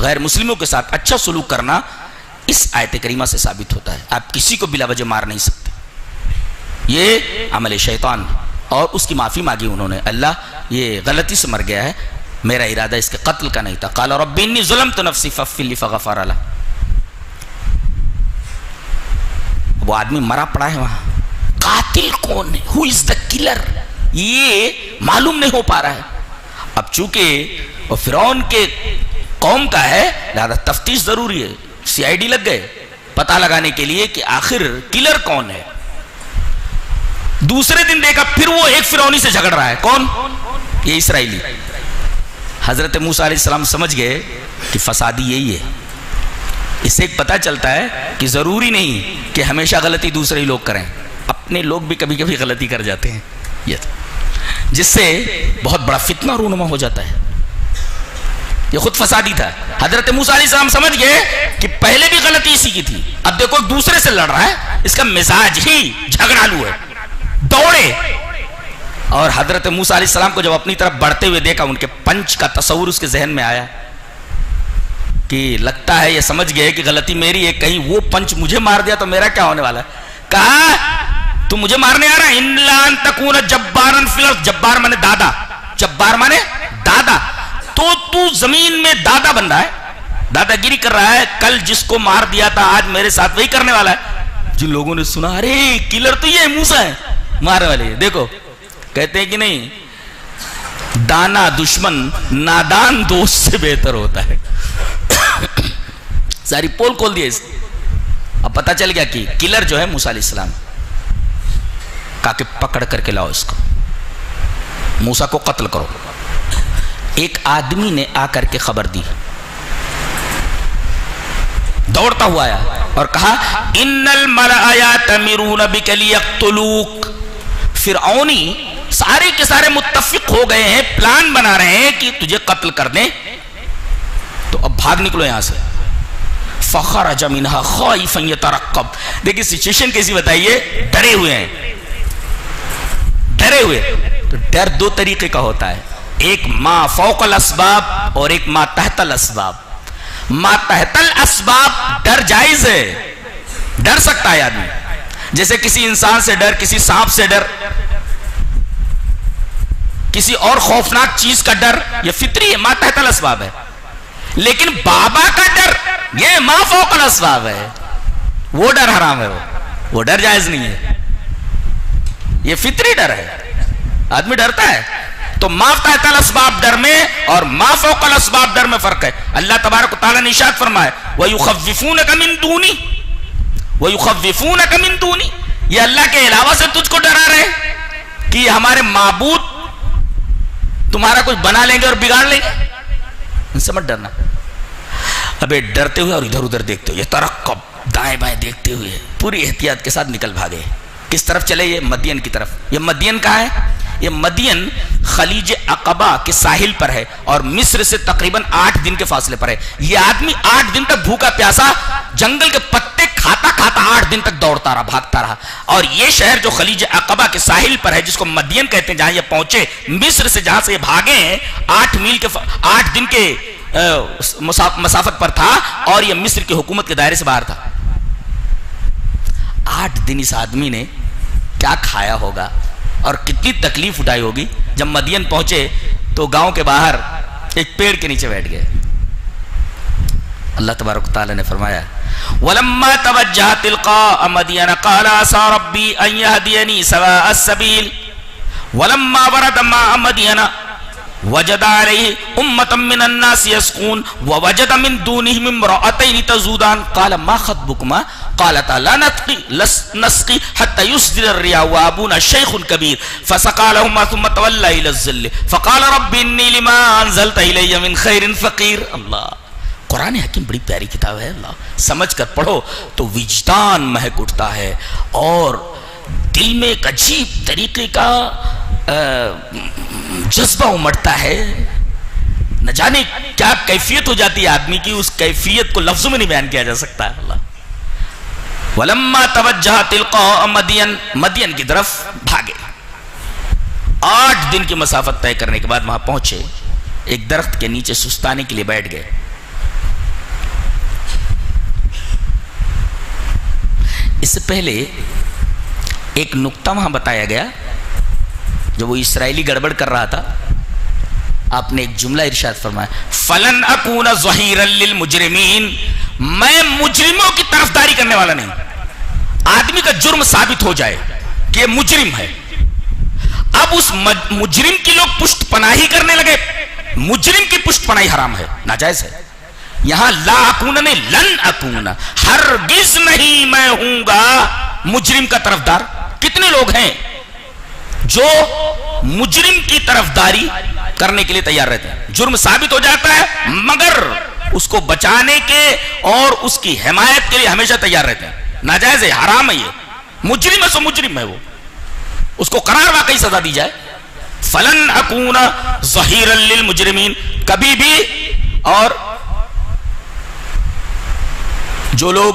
غیر مسلموں کے ساتھ اچھا سلوک کرنا اس آیت کریمہ سے ثابت ہوتا ہے. آپ کسی کو بلا وجہ مار نہیں سکتے. یہ عمل شیطان, اور اس کی معافی مانگی انہوں نے, اللہ یہ غلطی سے مر گیا ہے, میرا ارادہ اس کے قتل کا نہیں تھا. قال رب انی ظلمت نفسی فاغفر لی فغفر له. وہ آدمی مرا پڑا ہے وہاں, قاتل کون ہے, ہو از دا کلر, یہ معلوم نہیں ہو پا رہا ہے. اب چونکہ وہ فرعون کے قوم کا ہے لہذا تفتیش ضروری ہے. سی آئی ڈی لگ گئے پتہ لگانے کے لیے کہ آخر کلر کون ہے. دوسرے دن دیکھا پھر وہ ایک فرعونی سے جھگڑ رہا ہے, کون, یہ اسرائیلی. حضرت موسیٰ علیہ السلام سمجھ گئے کہ فسادی یہی ہے. اس سے ایک پتہ چلتا ہے کہ ضروری نہیں کہ ہمیشہ غلطی دوسرے لوگ کریں, اپنے لوگ بھی کبھی کبھی غلطی کر جاتے ہیں, جس سے بہت بڑا فتنہ رونما ہو جاتا ہے. یہ خود فسادی تھا. حضرت موسیٰ علیہ السلام سمجھ گئے کہ پہلے بھی غلطی اسی کی تھی, اب دیکھو دوسرے سے لڑ رہا ہے, اس کا مزاج ہی جھگڑالو ہے, دوڑے. اور حضرت موسیٰ علیہ السلام کو جب اپنی طرف بڑھتے ہوئے دیکھا, ان کے پنچ کا تصور اس کے ذہن میں آیا کہ لگتا ہے یہ سمجھ گئے کہ غلطی میری ہے, کہیں وہ پنچ مجھے مار دیا تو میرا کیا ہونے والا ہے. کہا تو مجھے مارنے آ رہا ہے, الا ان تکون جبارا فی الارض, جبار مانے دادا, جبار مانے دادا, تو زمین میں دادا بن رہا ہے, دادا گیری کر رہا ہے. کل جس کو مار دیا تھا آج میرے ساتھ وہی کرنے والا ہے. جن لوگوں نے سنا ارے کلر تو یہ موسیٰ ہے مارنے والے, دیکھو کہتے ہیں کہ نہیں, دانا دشمن نادان دوست سے بہتر ہوتا ہے. ساری پول کھول دیا اس. اب پتہ چل گیا کہ کلر جو ہے موسیٰ علیہ السلام. کہا کہ پکڑ کر کے لاؤ اس کو, موسیٰ کو قتل کرو. ایک آدمی نے آ کر کے خبر دی, دوڑتا ہوا آیا, اور کہا ان الملأ یأتمرون بک لیقتلوک. فرعونی سارے کے سارے متفق ہو گئے ہیں، پلان بنا رہے ہیں کہ تجھے قتل کر دیں، تو اب بھاگ نکلو یہاں سے. فخرج منها خائفا يترقب. دیکھیں سچویشن کیسی بتائیے، ڈرے ہوئے ہیں، ڈرے ہوئے. تو ڈر دو طریقے کا ہوتا ہے، ایک ما فوق الاسباب اور ایک ما تحت الاسباب. ما تحت الاسباب ڈر جائز ہے، ڈر سکتا ہے آدمی، جیسے کسی انسان سے ڈر، کسی سانپ سے ڈر، کسی اور خوفناک چیز کا ڈر، یہ فطری ہے، ما تحت الاسباب ہے. لیکن بابا کا ڈر یہ ما فوق الاسباب ہے، وہ ڈر حرام ہے، وہ ڈر جائز نہیں ہے، یہ فطری ڈر ہے، آدمی ڈرتا ہے. تو ما تحت الاسباب ڈر میں اور ما فوق الاسباب ڈر میں فرق ہے. اللہ تبارک و تعالیٰ نے ارشاد فرمایا وَيُخَوِّفُونَكَ مِن دُونِي وَيُخَوِّفُونَكَ مِن دُونِي، یہ اللہ کے علاوہ سے تجھ کو ڈرا رہے کہ یہ ہمارے معبود تمہارا کچھ بنا لیں گے اور بگاڑ لیں گے. ان سے مت ڈرنا. ابے ڈرتے ہوئے اور ادھر ادھر دیکھتے ہوئے، ترقب، دائیں بائیں دیکھتے ہوئے پوری احتیاط کے ساتھ نکل بھاگے. کس طرف چلے؟ یہ مدین کی طرف. یہ مدین کہاں ہے؟ یہ مدین خلیج عقبہ کے ساحل پر ہے اور مصر سے تقریباً 8 دن کے فاصلے پر ہے. یہ آدمی 8 دن تک بھوکا پیاسا جنگل کے پتے کھاتا کھاتا 8 دن تک دوڑتا رہا، بھاگتا رہا. اور یہ شہر جو خلیج عقبہ کے ساحل پر ہے، جس کو مدین کہتے ہیں، جہاں یہ پہنچے مصر سے، جہاں سے یہ بھاگے ہیں، 8 دن کے مسافت پر تھا اور یہ مصر کی حکومت کے دائرے سے باہر تھا. 8 دن اس آدمی نے کیا کھایا ہوگا اور کتنی تکلیف اٹھائی ہوگی. جب مدین پہنچے تو گاؤں کے باہر ایک پیڑ کے نیچے بیٹھ گئے. اللہ تبارک و تعالی نے فرمایا وَلَمَّا تَوَجَّهَ تِلْقَاءَ مَدْيَنَ قَالَ عَسَىٰ رَبِّي أَن يَهْدِيَنِي سَوَاءَ السَّبِيلِ وَلَمَّا وَرَدَ مَاءَ مَدْيَنَ وَجَدَ عَلَيْهِ أُمَّةً مِّنَ النَّاسِ يَسْقُونَ وَوَجَدَ مِن دُونِهِمْ امْرَأَتَيْنِ تَذُودَانِ قَالَ مَا خَطْبُكُمَا قالتا لا نسقي حتى يصدر الرعاء وابونا شيخ كبير فسقى لهما ثم تولى الى الظل فقال رب اني لما انزلت الي من خير فقير. اللہ قرآن حکیم بڑی پیاری کتاب ہے. اللہ سمجھ کر پڑھو تو وجدان مہک اٹھتا ہے اور دل میں ایک عجیب طریقے کا جذبہ امڑتا ہے. نہ جانے کیا کیفیت ہو جاتی ہے آدمی کی، اس کیفیت کو لفظوں میں نہیں بیان کیا جا سکتا ہے. اللہ وَلَمَّا تَوَجَّهَ تِلْقَاءَ مَدْيَنَ، مدین کی طرف بھاگے. 8 دن کی مسافت طے کرنے کے بعد وہاں پہنچے، ایک درخت کے نیچے سستانے کے لیے بیٹھ گئے. اس سے پہلے ایک نقطہ وہاں بتایا گیا، جو وہ اسرائیلی گڑبڑ کر رہا تھا. آپ نے ایک جملہ ارشاد فرمایا فَلَنْ أَكُونَ ظَهِيرًا لِلْمُجْرِمِينَ، میں مجرموں کی طرفداری کرنے والا نہیں. آدمی کا جرم ثابت ہو جائے کہ یہ مجرم ہے، اب اس مجرم کی لوگ پشت پناہی کرنے لگے. مجرم کی پشت پناہی حرام ہے، ناجائز ہے. یہاں لا اکون نے لن اکون، ہرگز نہیں میں ہوں گا مجرم کا طرفدار. کتنے لوگ ہیں جو مجرم کی طرفداری کرنے کے لیے تیار رہتے ہیں؟ جرم ثابت ہو جاتا ہے مگر اس کو بچانے کے اور اس کی حمایت کے لیے ہمیشہ تیار رہتے ہیں. ناجائز ہے، حرام ہے. یہ مجرم ہے سو مجرم ہے، وہ اس کو قرار واقعی سزا دی جائے. فلن اکون ظہیرا للمجرمین، کبھی بھی. اور جو لوگ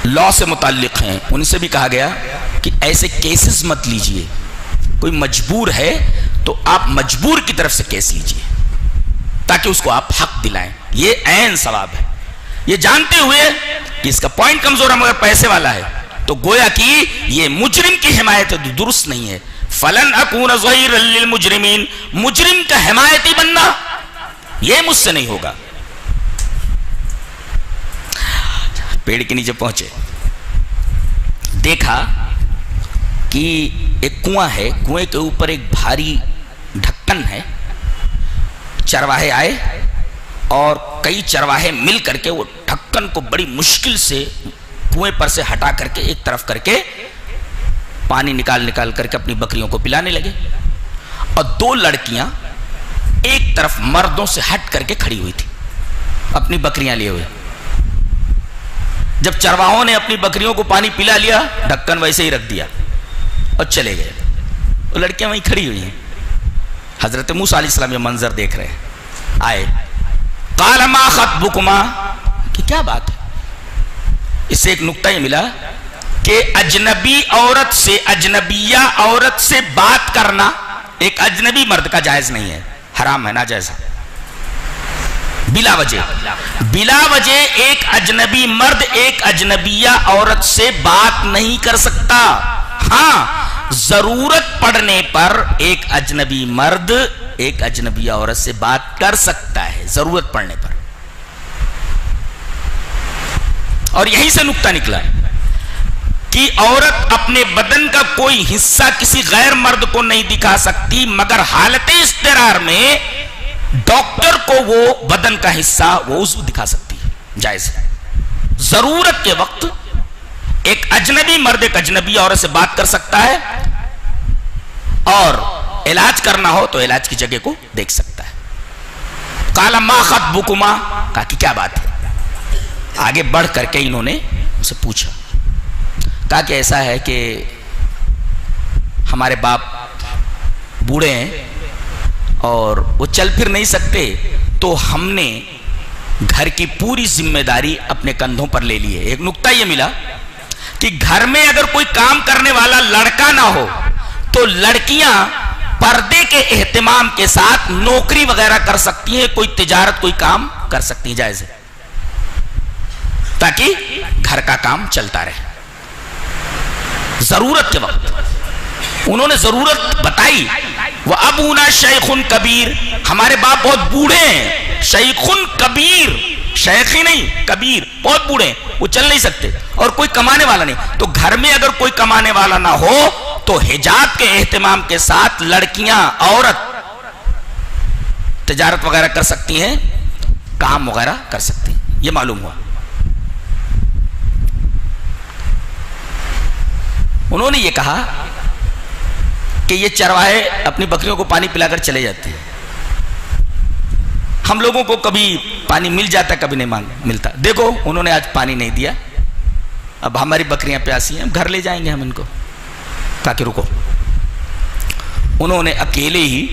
لا سے متعلق ہیں ان سے بھی کہا گیا کہ ایسے کیسز مت لیجئے. کوئی مجبور ہے تو آپ مجبور کی طرف سے کیس لیجئے تاکہ اس کو آپ حق دلائیں. یہ عین ثواب ہے. یہ جانتے ہوئے کہ اس کا پوائنٹ کمزور ہے مگر پیسے والا ہے، تو گویا کہ یہ مجرم کی حمایت درست نہیں ہے. فلن اکون ظہیرا للمجرمین، مجرم کا حمایتی بننا یہ مجھ سے نہیں ہوگا. پیڑ کے نیچے پہنچے، دیکھا کہ ایک کنواں ہے، کنویں کے اوپر ایک بھاری ڈھکن ہے. چرواہے آئے اور کئی چرواہے مل کر کے وہ ڈھکن کو بڑی مشکل سے کنویں پر سے ہٹا کر کے ایک طرف کر کے پانی نکال کر کے اپنی بکریوں کو پلانے لگے. اور 2 لڑکیاں ایک طرف مردوں سے ہٹ کر کے کھڑی ہوئی تھی اپنی بکریاں لیے ہوئے. جب چرواہوں نے اپنی بکریوں کو پانی پلا لیا ڈھکن ویسے ہی رکھ دیا اور چلے گئے. وہ لڑکیاں وہیں کھڑی ہوئی ہیں. حضرت موسیٰ علیہ السلام یہ منظر دیکھ رہے ہیں. آئے قال ما خطبکما, کہ کیا بات ہے. اس سے ایک نکتہ یہ ملا کہ اجنبی عورت سے, اجنبیہ عورت سے بات کرنا ایک اجنبی مرد کا جائز نہیں ہے, حرام ہے, ناجائز ہے. بلا وجہ ایک اجنبی مرد ایک اجنبیہ عورت سے بات نہیں کر سکتا. ہاں ضرورت پڑنے پر ایک اجنبی مرد ایک اجنبی عورت سے بات کر سکتا ہے, ضرورت پڑنے پر. اور یہیں سے نکتہ نکلا کہ عورت اپنے بدن کا کوئی حصہ کسی غیر مرد کو نہیں دکھا سکتی, مگر حالت اضطرار میں ڈاکٹر کو وہ بدن کا حصہ وہ عضو دکھا سکتی ہے, جائز ہے. ضرورت کے وقت ایک اجنبی مرد ایک اجنبی عورت سے بات کر سکتا ہے, اور علاج کرنا ہو تو علاج کی جگہ کو دیکھ سکتا ہے. قال ما خطبکما, کہا کہ کیا بات ہے. آگے بڑھ کر کے انہوں نے اسے پوچھا, کہا کہ ایسا ہے کہ ہمارے باپ بوڑھے ہیں اور وہ چل پھر نہیں سکتے, تو ہم نے گھر کی پوری ذمہ داری اپنے کندھوں پر لے لی ہے. ایک نکتہ یہ ملا کہ گھر میں اگر کوئی کام کرنے والا لڑکا نہ ہو تو لڑکیاں پردے کے اہتمام کے ساتھ نوکری وغیرہ کر سکتی ہیں, کوئی تجارت کوئی کام کر سکتی ہیں, جائز ہے, تاکہ گھر کا کام چلتا رہے. ضرورت کے وقت انہوں نے ضرورت بتائی. وہ ابونا شیخ کبیر, ہمارے باپ بہت بوڑھے ہیں. شیخ کبیر, شیخ ہی نہیں کبیر, بہت بوڑھے ہیں, وہ چل نہیں سکتے, اور کوئی کمانے والا نہیں. تو گھر میں اگر کوئی کمانے والا نہ ہو تو حجاب کے اہتمام کے ساتھ لڑکیاں, عورت تجارت وغیرہ کر سکتی ہیں, کام وغیرہ کر سکتی ہیں. یہ معلوم ہوا. انہوں نے یہ کہا کہ یہ چرواہے اپنی بکریوں کو پانی پلا کر چلے جاتے ہیں, ہم لوگوں کو کبھی پانی مل جاتا کبھی نہیں ملتا. دیکھو انہوں نے آج پانی نہیں دیا, اب ہماری بکریاں پیاسی ہیں, گھر لے جائیں گے ہم ان کو. کہا کہ رکو. انہوں نے اکیلے ہی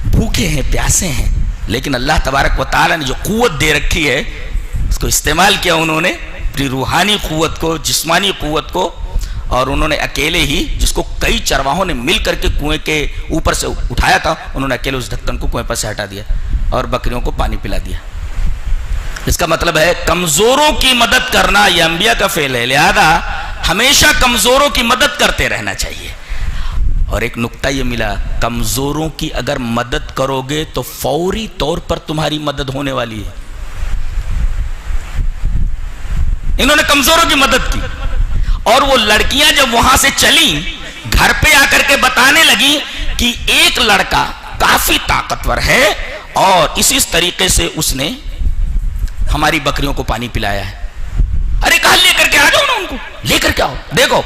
بھوکے ہیں, پیاسے ہیں, لیکن اللہ تبارک و تعالی نے جو قوت دے رکھی ہے اس کو استعمال کیا انہوں نے, اپنی روحانی قوت کو, جسمانی قوت کو, اور انہوں نے اکیلے ہی, جس کو کئی چرواہوں نے مل کر کے کنویں کے اوپر سے اٹھایا تھا, انہوں نے اکیلے اس ڈھکن کو کنویں پر سے ہٹا دیا اور بکریوں کو پانی پلا دیا. اس کا مطلب ہے کمزوروں کی مدد کرنا یہ انبیاء کا فعل ہے, لہذا ہمیشہ کمزوروں کی مدد کرتے رہنا چاہیے. اور ایک نکتہ یہ ملا, کمزوروں کی اگر مدد کرو گے تو فوری طور پر تمہاری مدد ہونے والی ہے. انہوں نے کمزوروں کی مدد کی, اور وہ لڑکیاں جب وہاں سے چلیں گھر پہ آ کر کے بتانے لگی کہ ایک لڑکا کافی طاقتور ہے اور اسی طریقے سے اس نے ہماری بکریوں کو پانی پلایا ہے. ارے کہا لے کر کے آ جاؤ نا, ان کو لے کر کے آؤ. دیکھو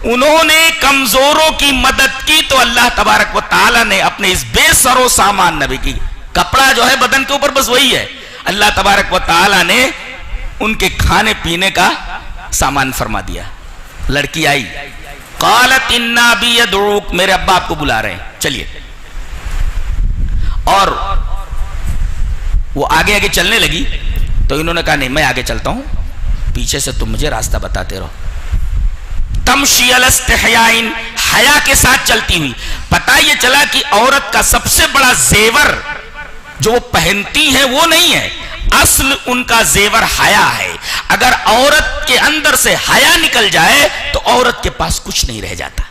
انہوں نے کمزوروں کی مدد کی تو اللہ تبارک و تعالی نے اپنے اس بے سر و سامان نبی کی, کپڑا جو ہے بدن کے اوپر بس وہی ہے, اللہ تبارک و تعالی نے ان کے کھانے پینے کا سامان فرما دیا. لڑکی آئی, قالت ان ابی یدعوک, میرے ابا آپ کو بلا رہے ہیں, چلیے. اور وہ آگے آگے چلنے لگی تو انہوں نے کہا نہیں میں آگے چلتا ہوں, پیچھے سے تم مجھے راستہ بتاتے رہو. تمشی علی استحیاء, حیا کے ساتھ چلتی ہوئی. پتہ یہ چلا کہ عورت کا سب سے بڑا زیور جو وہ پہنتی ہیں وہ نہیں ہے, اصل ان کا زیور حیا ہے. اگر عورت کے اندر سے حیا نکل جائے تو عورت کے پاس کچھ نہیں رہ جاتا,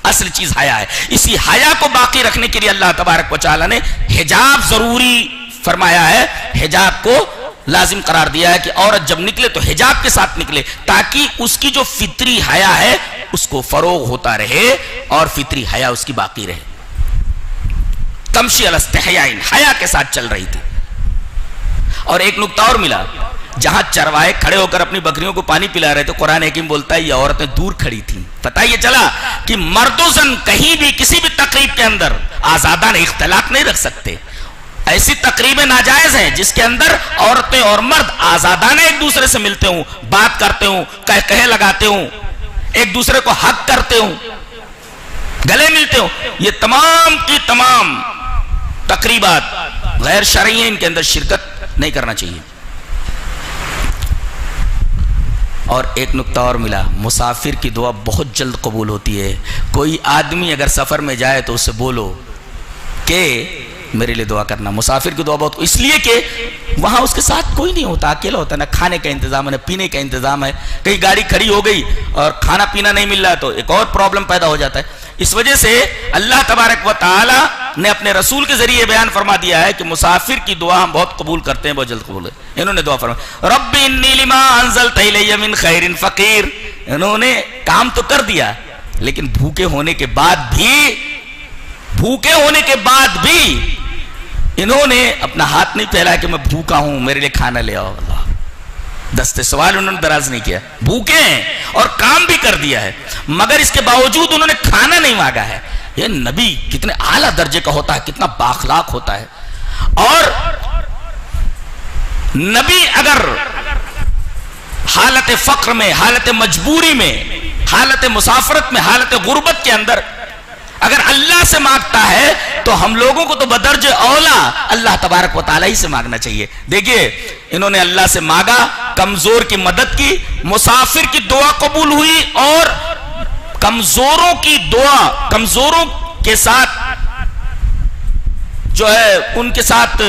اصل چیز حیا ہے. اسی حیا کو باقی رکھنے کے لیے اللہ تبارک و تعالی نے حجاب ضروری فرمایا ہے, حجاب کو لازم قرار دیا ہے کہ عورت جب نکلے تو حجاب کے ساتھ نکلے, تاکہ اس کی جو فطری حیا ہے اس کو فروغ ہوتا رہے اور فطری حیا اس کی باقی رہے. تمشی علی استحیاء, حیا کے ساتھ چل رہی تھی. اور ایک نکتہ اور ملا, جہاں چرواہے کھڑے ہو کر اپنی بکریوں کو پانی پلا رہے تھے, قرآن حکیم بولتا ہے یہ عورتیں دور کھڑی تھیں. پتہ یہ چلا کہ مرد و زن کہیں بھی کسی بھی تقریب کے اندر آزادانہ اختلاط نہیں رکھ سکتے. ایسی تقریبیں ناجائز ہیں جس کے اندر عورتیں اور مرد آزادانہ ایک دوسرے سے ملتے ہوں، بات کرتے ہوں، کہے لگاتے ہوں، ایک دوسرے کو حق کرتے ہوں، گلے ملتے ہوں. یہ تمام کی تمام تقریبات غیر شرعی ہیں، ان کے اندر شرکت نہیں کرنا چاہیے. اور ایک نکتہ اور ملا، مسافر کی دعا بہت جلد قبول ہوتی ہے. کوئی آدمی اگر سفر میں جائے تو اس سے بولو کہ میرے لیے دعا کرنا. مسافر کی دعا بہت، اس لیے کہ وہاں اس کے ساتھ کوئی نہیں ہوتا، اکیلا ہوتا ہے، نہ کھانے کا انتظام ہے نہ پینے کا انتظام ہے. کہیں گاڑی کھڑی ہو گئی اور کھانا پینا نہیں مل رہا تو ایک اور پرابلم پیدا ہو جاتا ہے. اس وجہ سے اللہ تبارک و تعالی نے اپنے رسول کے ذریعے بیان فرما دیا ہے کہ مسافر کی دعا ہم بہت قبول کرتے ہیں، بہت جلد قبول ہے. انہوں نے دعا فرمائی رب انی لما انزلت الی من خیر فقیر. انہوں نے کام تو کر دیا لیکن بھوکے ہونے کے بعد بھی انہوں نے اپنا ہاتھ نہیں پھیلایا کہ میں بھوکا ہوں میرے لیے کھانا لے آؤ. اللہ دستے سوال انہوں نے دراز نہیں کیا، بھوکے ہیں اور کام بھی کر دیا ہے مگر اس کے باوجود انہوں نے کھانا نہیں مانگا ہے. یہ نبی کتنے اعلیٰ درجے کا ہوتا ہے، کتنا بااخلاق ہوتا ہے. اور نبی اگر حالت فقر میں، حالت مجبوری میں، حالت مسافرت میں، حالت غربت کے اندر اگر اللہ سے مانگتا ہے تو ہم لوگوں کو تو بدرج اولا اللہ تبارک و تعالی سے مانگنا چاہیے. دیکھیے انہوں نے اللہ سے مانگا، کمزور کی مدد کی، مسافر کی دعا قبول ہوئی اور کمزوروں کی دعا، کمزوروں کے ساتھ جو ہے ان کے ساتھ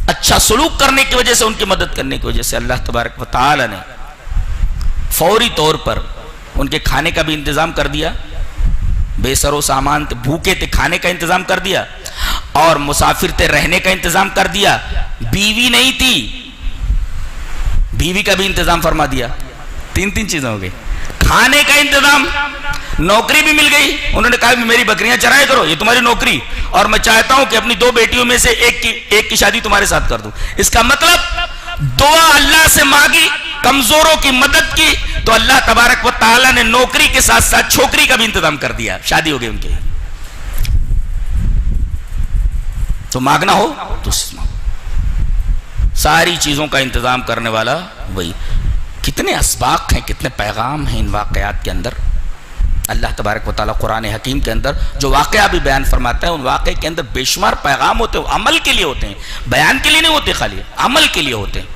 اچھا سلوک کرنے کی وجہ سے، ان کی مدد کرنے کی وجہ سے اللہ تبارک و تعالی نے فوری طور پر ان کے کھانے کا بھی انتظام کر دیا. بے سر و سامان تھے، بھوکے تھے، کھانے کا انتظام کر دیا. اور مسافر تھے، رہنے کا انتظام کر دیا. بیوی نہیں تھی، بیوی کا بھی انتظام فرما دیا. تین چیزیں ہو گئی. کھانے کا انتظام، نوکری بھی مل گئی. انہوں نے کہا کہ میری بکریاں چرائے کرو، یہ تمہاری نوکری، اور میں چاہتا ہوں کہ اپنی 2 بیٹیوں میں سے ایک کی شادی تمہارے ساتھ کر دوں. اس کا مطلب دعا اللہ سے مانگی، کمزوروں کی مدد کی تو اللہ تبارک و تعالی نے نوکری کے ساتھ ساتھ چھوکری کا بھی انتظام کر دیا، شادی ہو گئی ان کی. تو مانگنا ہو تو ساری چیزوں کا انتظام کرنے والا وہی. کتنے اسباق ہیں، کتنے پیغام ہیں ان واقعات کے اندر. اللہ تبارک و تعالیٰ قرآن حکیم کے اندر جو واقعہ بھی بیان فرماتا ہے، ان واقعے کے اندر بے شمار پیغام ہوتے ہیں، عمل کے لیے ہوتے ہیں، بیان کے لیے نہیں ہوتے، خالی عمل کے لیے ہوتے ہیں.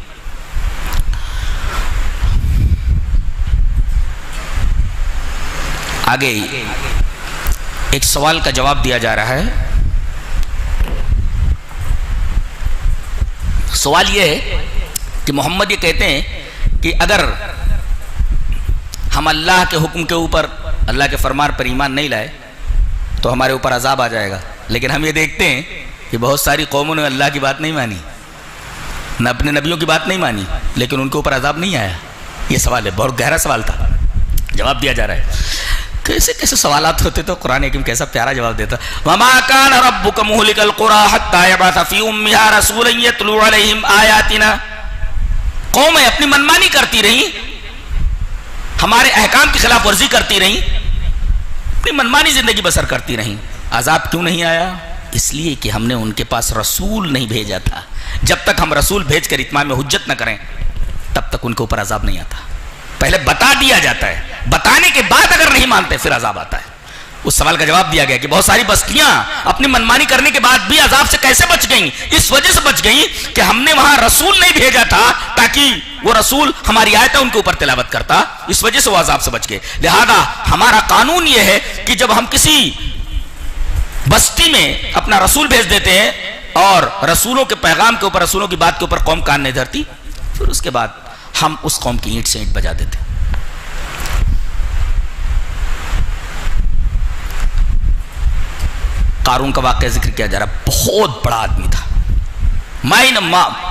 آگے ایک سوال کا جواب دیا جا رہا ہے. سوال یہ ہے کہ محمد یہ کہتے ہیں کہ اگر ہم اللہ کے حکم کے اوپر، اللہ کے فرمان پر ایمان نہیں لائے تو ہمارے اوپر عذاب آ جائے گا. لیکن ہم یہ دیکھتے ہیں کہ بہت ساری قوموں نے اللہ کی بات نہیں مانی، نہ اپنے نبیوں کی بات نہیں مانی، لیکن ان کے اوپر عذاب نہیں آیا. یہ سوال ہے، بہت گہرا سوال تھا، جواب دیا جا رہا ہے. کیسے کیسے سوالات ہوتے تو قرآن حکیم کیسا پیارا جواب دیتا. وَمَا كَانَ رَبُّكَ مُهْلِكَ الْقُرَىٰ حَتَّىٰ يَبْعَثَ فِي أُمِّهَا رَسُولًا يَتْلُو عَلَيْهِمْ آيَاتِنَا. قومیں اپنی منمانی کرتی رہیں، ہمارے احکام کی خلاف ورزی کرتی رہیں، اپنی منمانی زندگی بسر کرتی رہیں. عذاب کیوں نہیں آیا؟ اس لیے کہ ہم نے ان کے پاس رسول نہیں بھیجا تھا. جب تک ہم رسول بھیج کر اتمام حجت نہ کریں تب تک ان کے اوپر عذاب نہیں آتا. پہلے بتا دیا جاتا ہے، بتانے کے بعد اگر نہیں مانتے پھر عذاب آتا ہے. اس سوال کا جواب دیا گیا کہ بہت ساری بستیاں اپنی منمانی کرنے کے بعد بھی عذاب سے کیسے بچ گئیں؟ اس وجہ سے بچ گئیں کہ ہم نے وہاں رسول نہیں بھیجا تھا تاکہ وہ رسول ہماری آیتیں ان کے اوپر تلاوت کرتا. اس وجہ سے وہ عذاب سے بچ گئے. لہذا ہمارا قانون یہ ہے کہ جب ہم کسی بستی میں اپنا رسول بھیج دیتے ہیں اور رسولوں کے پیغام کے اوپر، رسولوں کی بات کے اوپر قوم کان نہیں دھرتی، پھر اس کے بعد ہم اس قوم کی اینٹ سے اینٹ بجا دیتے. قارون کا واقعہ ذکر کیا جا رہا، بہت بڑا آدمی تھا.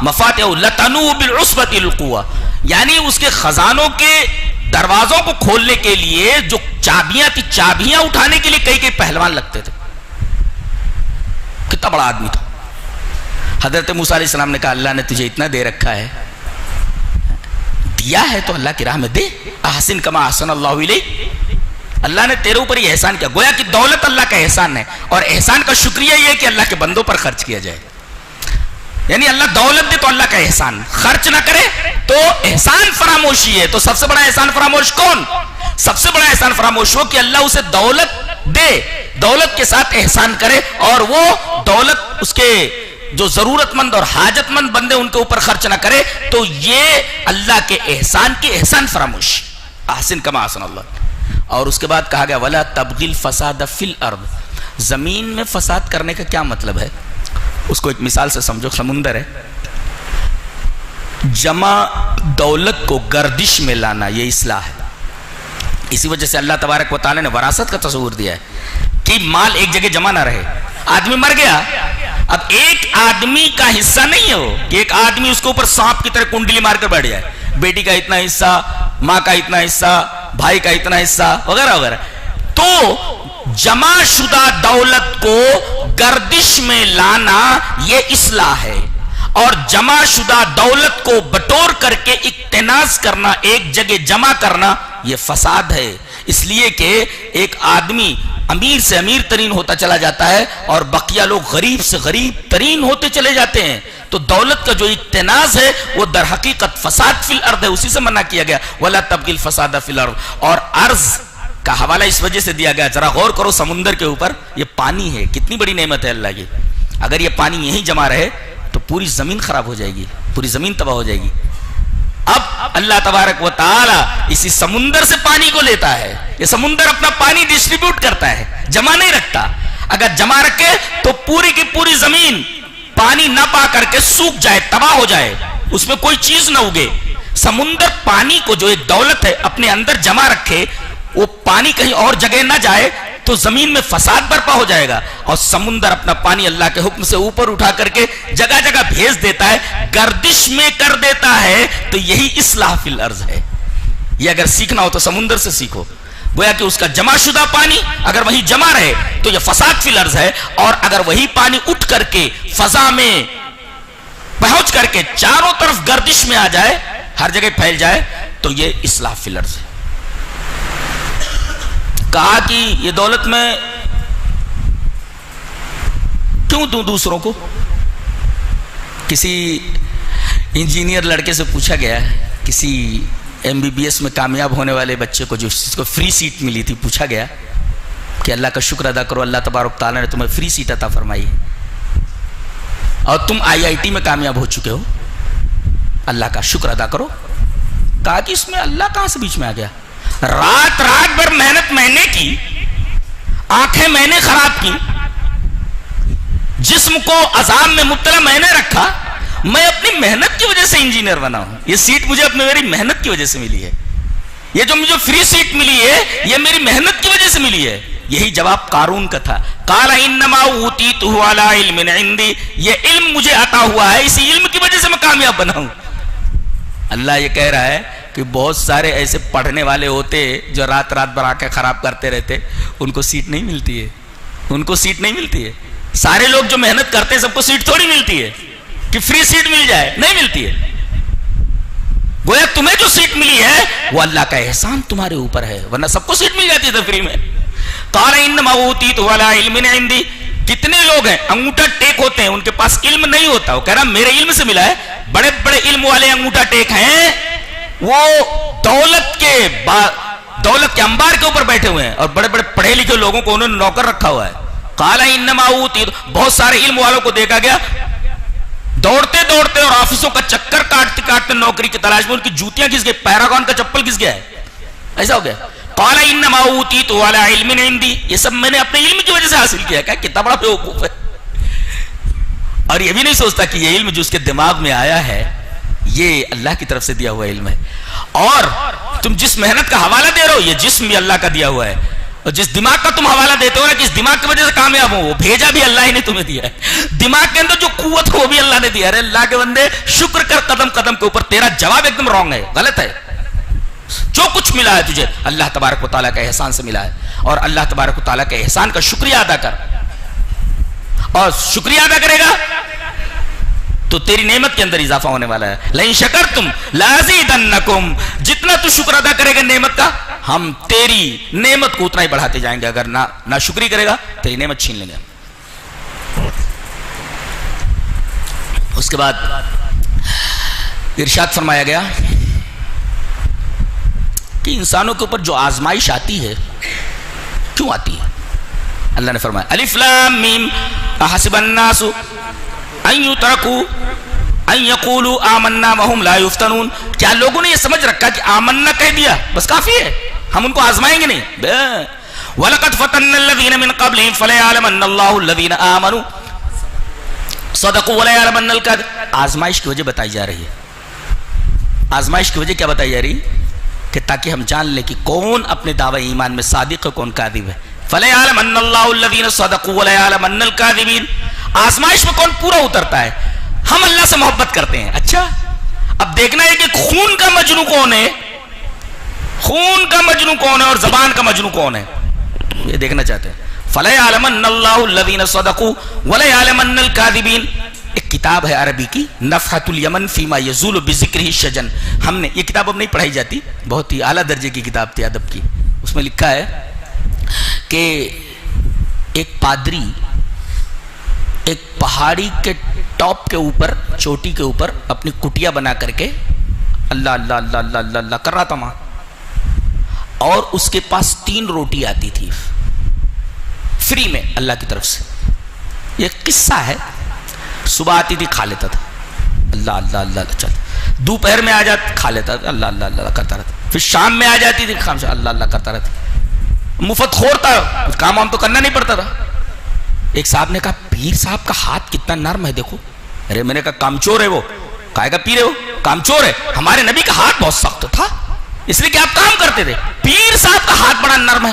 مفاتح لتنوء بالعصبۃ القوہ، یعنی اس کے خزانوں کے دروازوں کو کھولنے کے لیے جو چابیاں تھی، چابیاں اٹھانے کے لیے کئی کئی پہلوان لگتے تھے. کتنا بڑا آدمی تھا. حضرت موسیٰ علیہ السلام نے کہا اللہ نے تجھے اتنا دے رکھا ہے، دیا ہے تو اللہ کی راہ میں دے. احسن کما احسن اللہ الیک، اللہ نے تیرے اوپر یہ احسان کیا. گویا کہ دولت اللہ کا احسان ہے اور احسان کا شکریہ یہ ہے کہ اللہ کے بندوں پر خرچ کیا جائے. یعنی اللہ دولت دے تو اللہ کا احسان، خرچ نہ کرے تو احسان فراموشی ہے. تو سب سے بڑا احسان فراموش کون؟ سب سے بڑا احسان فراموش ہو کہ اللہ اسے دولت دے، دولت کے ساتھ احسان کرے، اور وہ دولت اس کے جو ضرورت مند اور حاجت مند بندے ان کے اوپر خرچ نہ کرے، تو یہ اللہ کے احسان کی احسان فراموش. احسن کما احسن اللہ. اور اس کے بعد کہا گیا وَلَا تَبْغِ الْفَسَادَ فِي الْأَرْضِ. زمین میں فساد کرنے کا کیا مطلب ہے؟ اس کو ایک مثال سے سمجھو. سمندر ہے، جمع دولت کو گردش میں لانا یہ اصلاح ہے. اسی وجہ سے اللہ تبارک و تعالیٰ نے وراثت کا تصور دیا ہے کہ مال ایک جگہ جمع نہ رہے. آدمی مر گیا، اب ایک آدمی کا حصہ نہیں ہو کہ ایک آدمی اس کے اوپر سانپ کی طرح کنڈلی مار کر بیٹھ جائے، بیٹی کا اتنا حصہ، ماں کا اتنا حصہ، بھائی کا اتنا حصہ وغیرہ وغیرہ. تو جمع شدہ دولت کو گردش میں لانا یہ اصلاح ہے، اور جمع شدہ دولت کو بٹور کر کے اقتناص کرنا، ایک جگہ جمع کرنا یہ فساد ہے. اس لیے کہ ایک آدمی امیر سے امیر ترین ہوتا چلا جاتا ہے اور بقیہ لوگ غریب سے غریب ترین ہوتے چلے جاتے ہیں. تو دولت کا جو اقتناص ہے وہ در حقیقت فساد فی الارض ہے. اسی سے منع کیا گیا وَلَا تَبْغِ الْفَسَادَ فِي الْأَرْضِ. اور ارض کا حوالہ اس وجہ سے دیا گیا، ذرا غور کرو سمندر کے اوپر، یہ پانی ہے، کتنی بڑی نعمت ہے اللہ کی. اگر یہ پانی یہیں جمع رہے تو پوری زمین خراب ہو جائے گی، پوری زمین تباہ ہو جائے گی. اب اللہ تبارک و تعالی اسی سمندر سے پانی کو لیتا ہے. یہ سمندر اپنا پانی ڈسٹریبیوٹ کرتا ہے، جمع نہیں رکھتا. اگر جمع رکھے تو پوری کی پوری زمین پانی نہ پا کر کے سوکھ جائے، تباہ ہو جائے، اس میں کوئی چیز نہ اگے. سمندر پانی کو جو ایک دولت ہے اپنے اندر جمع رکھے، وہ پانی کہیں اور جگہ نہ جائے تو زمین میں فساد برپا ہو جائے گا. اور سمندر اپنا پانی اللہ کے حکم سے اوپر اٹھا کر کے جگہ جگہ بھیج دیتا ہے، گردش میں کر دیتا ہے. تو یہی اصلاح فی الارض ہے. یہ اگر سیکھنا ہو تو سمندر سے سیکھو. گویا کہ اس کا جمع شدہ پانی اگر وہی جمع رہے تو یہ فساد فی الارض ہے، اور اگر وہی پانی اٹھ کر کے فضا میں پہنچ کر کے چاروں طرف گردش میں آ جائے، ہر جگہ پھیل جائے، تو یہ اصلاح فی الارض ہے. کہا کہ یہ دولت میں کیوں دوں دوسروں کو؟ کسی انجینئر لڑکے سے پوچھا گیا، کسی MBBS میں کامیاب ہونے والے بچے کو، جو جس کو فری سیٹ ملی تھی، پوچھا گیا کہ اللہ کا شکر ادا کرو، اللہ تبارک تعالیٰ نے تمہیں فری سیٹ عطا فرمائی ہے اور تم IIT میں کامیاب ہو چکے ہو، اللہ کا شکر ادا کرو. کہا کہ اس میں اللہ کہاں سے بیچ میں آ گیا؟ رات رات بھر محنت میں نے کی، آنکھیں میں نے خراب کی، جسم کو عذاب میں مبتلا میں نے رکھا، میں اپنی محنت کی وجہ سے انجینئر بنا ہوں. یہ سیٹ مجھے اپنی میری محنت کی وجہ سے ملی ہے. یہ جو مجھے فری سیٹ ملی ہے یہ میری محنت کی وجہ سے ملی ہے. یہی جواب قارون کا تھا. قال انما اوتیتہ علی علم عندی، یہ علم مجھے عطا ہوا ہے، اسی علم کی وجہ سے میں کامیاب بنا ہوں. اللہ یہ کہہ رہا ہے کہ بہت سارے ایسے پڑھنے والے ہوتے جو رات رات بھر آنکھیں خراب کرتے رہتے، ان کو سیٹ نہیں ملتی ہے، ان کو سیٹ نہیں ملتی ہے. سارے لوگ جو محنت کرتے سب کو سیٹ تھوڑی ملتی ہے کہ فری سیٹ مل جائے، نہیں ملتی ہے. گویا تمہیں جو سیٹ ملی ہے وہ اللہ کا احسان تمہارے اوپر ہے، ورنہ سب کو سیٹ مل جاتی ہے فری میں. قال انما اوتیتہ علی علم عندی. کتنے لوگ ہیں انگوٹھا ٹیک ہوتے ہیں، ان کے پاس علم نہیں ہوتا، وہ کہہ رہا میرے علم سے ملا ہے. بڑے بڑے علم والے انگوٹھا ٹیک ہیں، وہ دولت کے انبار کے اوپر بیٹھے ہوئے ہیں، اور بڑے بڑے پڑھے لکھے لوگوں کو انہوں نے نوکر رکھا ہوا ہے. قال انما اوتیتہ. بہت سارے علم والوں کو دیکھا گیا دوڑتے دوڑتے اور آفسوں کا چکر کاٹتے کاٹتے نوکری کی تلاش میں، ان کی جوتیاں کس گئے، پیراگون کا چپل کس گیا ہے، ایسا ہو گیا. قال انما اوتیتہ علی علم عندی. یہ سب میں نے اپنے علم کی وجہ سے حاصل کیا. کہ کتنا بڑا بیوقوف ہے، اور یہ بھی نہیں سوچتا کہ یہ علم جو اس کے دماغ میں آیا ہے یہ اللہ کی طرف سے دیا ہوا علم ہے. اور تم جس محنت کا حوالہ دے رہے ہو یہ جسم بھی اللہ کا دیا ہوا ہے، اور جس دماغ کا تم حوالہ دیتے ہو نا کہ اس دماغ کی وجہ سے کامیاب ہو، وہ بھیجا بھی اللہ ہی نے تمہیں دیا ہے. دماغ کے اندر جو قوت ہے وہ بھی اللہ نے دیا ہے. اللہ کے بندے شکر کر قدم قدم کے اوپر. تیرا جواب ایک دم رانگ ہے، غلط ہے. جو کچھ ملا ہے تجھے اللہ تبارک و تعالیٰ کا احسان سے ملا ہے، اور اللہ تبارک و تعالیٰ کے احسان کا شکریہ ادا کر. اور شکریہ ادا کرے گا تو تیری نعمت کے اندر اضافہ ہونے والا ہے. لئن شکرتم لازیدنکم. جتنا تو شکر ادا کرے گا نعمت کا، ہم تیری نعمت کو اتنا ہی بڑھاتے جائیں گے. اگر نہ شکری کرے گا تیری نعمت چھین لیں گے. اس کے بعد ارشاد فرمایا گیا کہ انسانوں کے اوپر جو آزمائش آتی ہے کیوں آتی ہے؟ اللہ نے فرمایا الف لام میم احسب الناس ان یترکوا ان یقولوا آمنا وهم لا یفتنون. کیا لوگوں نے یہ سمجھ رکھا کہ آمنا کہہ دیا بس کافی ہے، ہم ان کو آزمائیں گے نہیں؟ وَلَقَدْ فَتَنَّ الَّذِينَ مِنْ قَبْلِهِمْ فَلَيَعْلَمَنَّ اللَّهُ الَّذِينَ آمَنُوا صَدَقُوا وَلَيَعْلَمَنَّ الْكَاذِبِينَ. آزمائش کی وجہ بتائی جا رہی ہے. آزمائش کی وجہ کیا بتائی جا رہی ہے؟ کہ تاکہ ہم جان لیں کہ کون اپنے دعوی ایمان میں صادق ہے، کون کاذب ہے. فَلَيَعْلَمَنَّ اللَّهُ الَّذِينَ صَدَقُوا وَلَيَعْلَمَنَّ الْكَاذِبِينَ. آزمائش میں کون پورا اترتا ہے؟ ہم اللہ سے محبت کرتے ہیں. اچھا اب دیکھنا ہے کہ خون کا مجنو کون ہے، خون کا مجنو کون ہے اور زبان کا مجنو کون ہے، یہ دیکھنا چاہتے ہیں. فَلَيَعْلَمَنَّ اللَّهُ الَّذِينَ صَدَقُوا وَلَيَعْلَمَنَّ الْكَاذِبِينَ. ایک کتاب ہے عربی کی نفحۃ الیمن فیما یزول بذکرہ الشجن. ہم نے یہ کتاب اب نہیں پڑھائی جاتی، بہت ہی اعلیٰ درجے کی کتاب تھی ادب کی. اس میں لکھا ہے کہ ایک پادری ایک پہاڑی کے ٹاپ کے اوپر، چوٹی کے اوپر اپنی کٹیا بنا کر کے اللہ اللہ اللہ اللہ اللہ اللہ کر رہا تھا وہاں، اور اس کے پاس 3 روٹی آتی تھی فری میں اللہ کی طرف سے. یہ قصہ ہے. صبح آتی تھی کھا لیتا تھا اللہ اللہ اللہ چل، دوپہر میں آ جاتا کھا لیتا تھا اللہ اللہ اللہ کرتا رہتا، پھر شام میں آ جاتی تھی خام سے اللہ اللہ کرتا رہتا. مفت خور تھا، کام وام تو کرنا نہیں پڑتا تھا. ایک صاحب نے کہا پیر صاحب کا ہاتھ کتنا نرم ہے دیکھو. ارے میں نے کہا کامچور ہے وہ. کہا کہ پیر ہے وہ کامچور ہے، ہمارے نبی کا ہاتھ بہت سخت تھا اس لیے کہ آپ کام کرتے تھے. پیر صاحب کا ہاتھ بڑا نرم ہے.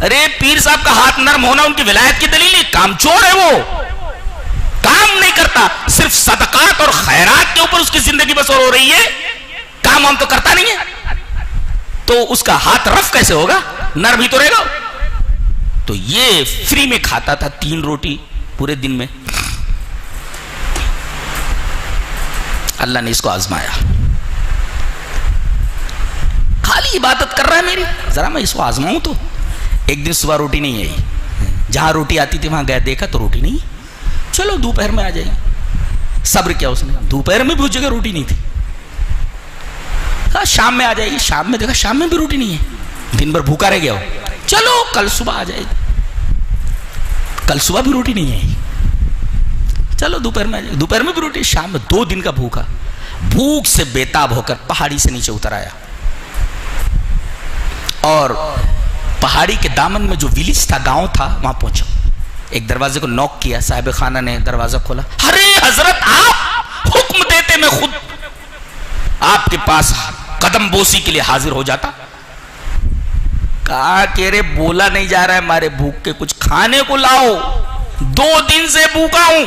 ارے پیر صاحب کا ہاتھ نرم ہونا ان کی ولایت کی دلیل ہے، کامچور ہے وہ، کام نہیں کرتا، صرف صدقات اور خیرات کے اوپر اس کی زندگی بسر ہو رہی ہے، کام ہم تو کرتا نہیں ہے. تو اس کا ہاتھ رف کیسے ہوگا؟ نرم ہی تو رہے گا. تو یہ فری میں کھاتا تھا 3 روٹی پورے دن میں. اللہ نے اس کو آزمایا، خالی عبادت کر رہا ہے میری، ذرا میں اس کو آزماؤں. تو ایک دن صبح روٹی نہیں آئی، جہاں روٹی آتی تھی وہاں گیا، دیکھا تو روٹی نہیں. چلو دوپہر میں آ جائے گی. صبر کیا اس نے، دوپہر میں بھی اس جگہ روٹی نہیں تھی. کہا شام میں آ جائے گی، شام میں دیکھا شام میں بھی روٹی نہیں ہے، دن بھر بھوکا رہ گیا ہو. چلو کل صبح آ جائے گی، کل صبح بھی روٹی نہیں ہے. چلو دوپہر میں آ جائے گی، دوپہر میں بھی روٹی. شام میں 2 دن کا بھوکا، بھوک سے بےتاب ہو کر پہاڑی سے نیچے اتر آیا، اور پہاڑی کے دامن میں جو ولیج تھا، گاؤں تھا، وہاں پہنچا. ایک دروازے کو نوک کیا، صاحب خانہ نے دروازہ کھولا. ارے حضرت آپ حکم دیتے میں خود آپ کے پاس قدم بوسی کے لیے حاضر ہو جاتا. کہا کہ رے بولا نہیں جا رہا ہے، ہمارے بھوک کے کچھ کھانے کو لاؤ، 2 دن سے بھوکا ہوں.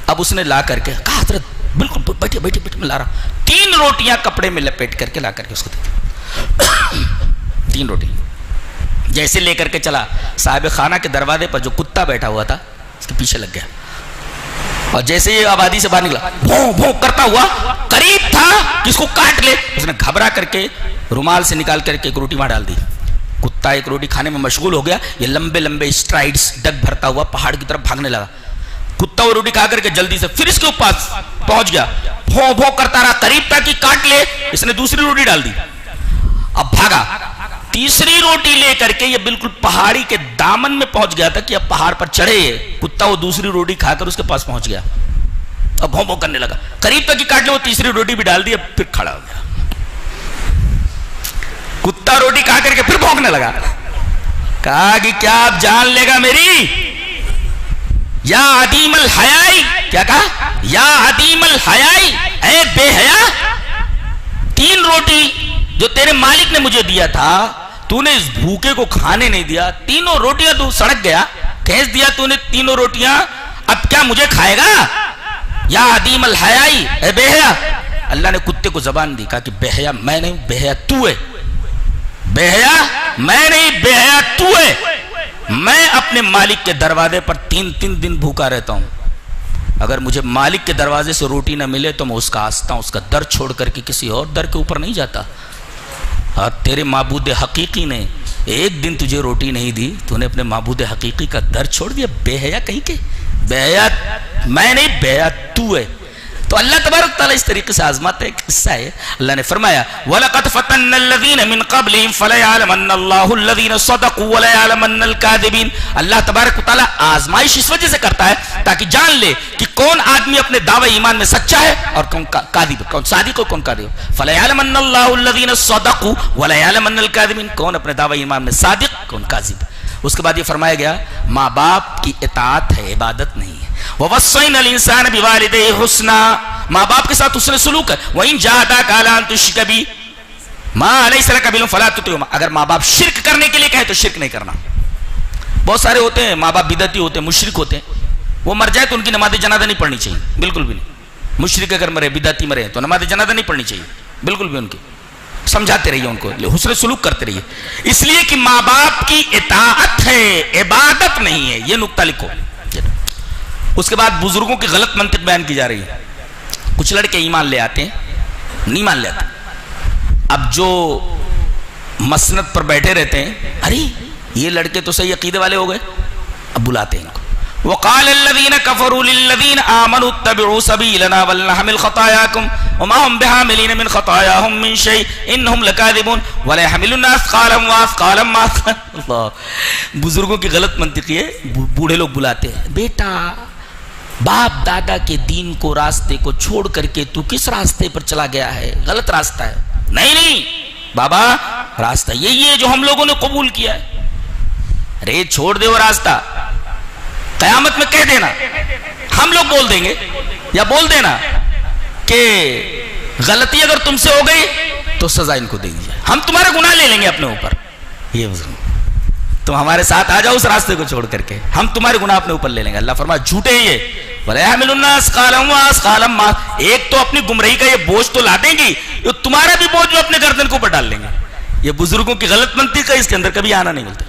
اب اس نے لا کر کے کہا حضرت بالکل بیٹھے بیٹھے بیٹھے میں لا رہا ہوں. 3 روٹیاں کپڑے میں لپیٹ کر کے لا کر کے اس کو دے. 3 روٹی جیسے لے کر کے چلا، صاحب خانہ کے دروازے پر جو کتا بیٹھا ہوا تھا اس کے پیچھے لگ گیا، اور جیسے یہ آبادی سے باہر نکلا بھوں بھوں کرتا ہوا قریب تھا کہ اس کو کاٹ لے. اس نے گھبرا کر کے رومال سے نکال کر کے ایک روٹی وہاں ڈال دی. کتا ایک روٹی کھانے میں مشغول ہو گیا، یہ لمبے لمبے اسٹرائڈز ڈگ بھرتا ہوا پہاڑ کی طرف بھاگنے لگا. کتا وہ روٹی کھا کر کے جلدی سے پھر اس کے پاس پہنچ گیا، بھوں بھوں کرتا رہا، قریب تھا کہ کاٹ لے. اس نے دوسری روٹی ڈال دی، اب بھاگا. تیسری روٹی لے کر کے یہ بالکل پہاڑی کے دامن میں پہنچ گیا تھا کہ اب پہاڑ پر چڑھے. کتا وہ دوسری روٹی کھا کر اس کے پاس پہنچ گیا، اب بھوں بھوں کرنے لگا. قریب تک کہ کاٹ لے، وہ تیسری روٹی بھی ڈال دی، اب پھر کھڑا ہو گیا. کتا روٹی کھا کر کے پھر بھونکنے لگا. کہا کہ کیا آپ جان لے گا میری؟ یا عدیم الحیائی، کیا کہا؟ یا عدیم الحیائی، اے بے حیا، 3 روٹی جو تیرے مالک نے مجھے دیا تھا تو نے اس بھوکے کو کھانے نہیں دیا. 3 روٹیاں تو سڑک گیا، کھینچ دیا تو نے 3 روٹیاں، اب کیا مجھے کھائے گا؟ یا عدیم الحیائی، اے بے حیا. اللہ نے کتے کو زبان دی، کہا کہ بے حیا میں نہیں، بے حیا تو ہے. بے حیا میں نہیں، بے حیا تو ہے. میں اپنے مالک کے دروازے پر 3 دن بھوکا رہتا ہوں. اگر مجھے مالک کے دروازے سے روٹی نہ ملے تو میں اس کا آستہ، اس کا در چھوڑ کر کے کسی اور در کے اوپر نہیں جاتا. اور تیرے معبود حقیقی نے ایک دن تجھے روٹی نہیں دی، تو نے اپنے معبود حقیقی کا در چھوڑ دیا. بے حیا کہیں کے، بے حیا میں نہیں بیعت تو ہے. تو اللہ تبارک تعالیٰ اس طریقے سے آزماتا ہے. ایک قصہ ہے, اللہ نے فرمایا وَلَقَدْ فَتَنَّ الَّذِينَ مِن قَبْلِهِمْ فَلَيَعْلَمَنَّ اللَّهُ الَّذِينَ صَدَقُوا وَلَيَعْلَمَنَّ الْكَاذِبِينَ. اللہ تبارک تعالیٰ آزمائش اس وجہ سے کرتا ہے تاکہ جان لے کہ کون آدمی اپنے دعوی ایمان میں سچا ہے اور کون کاذب, کون صادق ہو کون کاذب. فَلَيَعْلَمَنَّ اللَّهُ الَّذِينَ صَدَقُوا وَلَيَعْلَمَنَّ الْكَاذِبِينَ, کون اپنے دعوی ایمان میں صادق کون کاذب. اس کے بعد یہ فرمایا گیا ماں باپ کی اطاعت ہے, عبادت نہیں ہے. وَوَصَّيْنَا الْإِنسَانَ بِوَالِدَيْهِ حُسْنًا, ماں باپ کے ساتھ حسن سلوک ہے. وَإِن جَاهَدَاكَ عَلَىٰ أَن تُشْرِكَ بِي مَا لَيْسَ لَكَ بِهِ عِلْمٌ فَلَا تُطِعْهُمَا. اگر ماں باپ شرک کرنے کے لیے کہے تو شرک نہیں کرنا. بہت سارے ہوتے ہیں ماں باپ بدعتی ہوتے ہیں, مشرک ہوتے ہیں, وہ مر جائے تو ان کی نماز جنازہ نہیں پڑھنی چاہیے, بالکل بھی نہیں. مشرک اگر مرے, بدعتی مرے تو نماز جنازہ نہیں پڑھنی چاہیے بالکل بھی. ان کی سمجھاتے رہیے, ان کو حسن سلوک کرتے رہیے, اس لیے کہ ماں باپ کی اطاعت ہے, عبادت نہیں ہے. یہ نقطہ لکھو. اس کے بعد بزرگوں کی غلط منطق بیان کی جا رہی ہے. کچھ لڑکے ایمان لے آتے ہیں, نہیں مان لے آتے. اب جو مسند پر بیٹھے رہتے ہیں, ارے یہ لڑکے تو صحیح عقیدے والے ہو گئے, اب بلاتے ہیں ان کو. وقال الذين كفروا للذين آمنوا اتبعوا سبيلنا ولنحمل خطاياكم وما هم بحاملين من خطاياهم من شيء انهم لكاذبون ولا يحملون اثقالا واثقالا ما اللہ. بزرگوں کی غلط منطق ہے, بوڑھے لوگ بلاتے ہیں, بیٹا باپ دادا کے دین کو, راستے کو چھوڑ کر کے تو کس راستے پر چلا گیا ہے, غلط راستہ ہے. نہیں بابا, راستہ یہی ہے جو ہم لوگوں نے قبول کیا ہے. ارے چھوڑ دے وہ راستہ, قیامت میں کہہ دینا, ہم لوگ بول دیں گے یا بول دینا کہ غلطی اگر تم سے ہو گئی تو سزا ان کو دے دیجیے, ہم تمہارے گناہ لے لیں گے اپنے اوپر. یہ تم ہمارے ساتھ آ جاؤ اس راستے کو چھوڑ کر کے, ہم تمہارے گناہ اپنے اوپر لے لیں گے. اللہ فرمایا جھوٹے یہ ایک تو اپنی گمراہی کا یہ بوجھ تو لا دیں گی, تمہارا بھی بوجھ جو اپنے گردن کے اوپر ڈال لیں گے. یہ بزرگوں کی غلط منطق ہے, اس کے اندر کبھی آنا نہیں ملتا.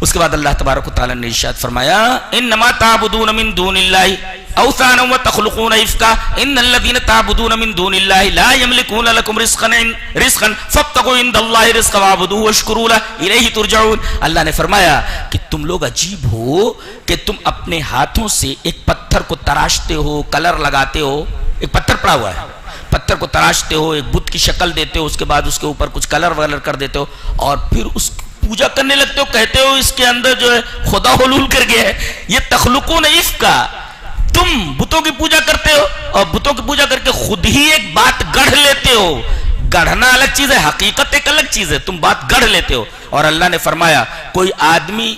اس کے بعد اللہ تبارک و تعالی نے ارشاد فرمایا انما تعبدون من دون اللہ اوثانا وتخلقون افکا ان الذين تعبدون من دون اللہ لا يملكون لكم رزقا فابتغوا عند اللہ رزقا واعبدوه واشکروا له الیہ ترجعون. اللہ نے فرمایا کہ تم لوگ عجیب ہو کہ تم اپنے ہاتھوں سے ایک پتھر کو تراشتے ہو, کلر لگاتے ہو, ایک پتھر پڑا ہوا ہے, پتھر کو تراشتے ہو, ایک بت کی شکل دیتے ہو, اس کے بعد اس کے اوپر کچھ کلر وغیرہ کر دیتے ہو اور پھر اس پوجا کرنے لگتے ہو, کہتے ہو اس کے اندر جو ہے خدا حلول کر گیا ہے. یہ تخلقون افکا, تم بتوں کی پوجا کرتے ہو اور بتوں کی پوجا کر کے خود ہی ایک بات گڑھ لیتے ہو. گڑھنا الگ چیز ہے, حقیقت ایک الگ چیز ہے, تم بات گڑھ لیتے ہو. اور اللہ نے فرمایا کوئی آدمی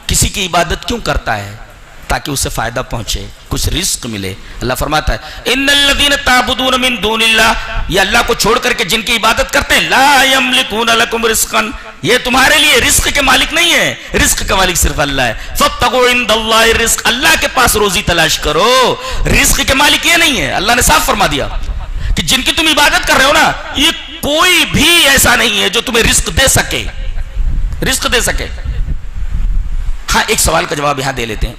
کسی کی عبادت کیوں کرتا ہے, تاکہ اسے فائدہ پہنچے, کچھ رزق ملے. اللہ فرماتا ہے ان الذين تعبدون من دون اللہ, یہ اللہ کو چھوڑ کر کے جن کی عبادت کرتے ہیں, لا يملكون لكم رزقا, یہ تمہارے لیے رزق کے مالک نہیں ہے, رزق کا مالک صرف اللہ ہے. فابتغوا عند اللہ الرزق, اللہ کے پاس روزی تلاش کرو, رزق کے مالک یہ نہیں ہے. اللہ نے صاف فرما دیا کہ جن کی تم عبادت کر رہے ہو نا, یہ کوئی بھی ایسا نہیں ہے جو تمہیں رزق دے سکے, رزق دے سکے. ہاں ایک سوال کا جواب یہاں دے لیتے ہیں.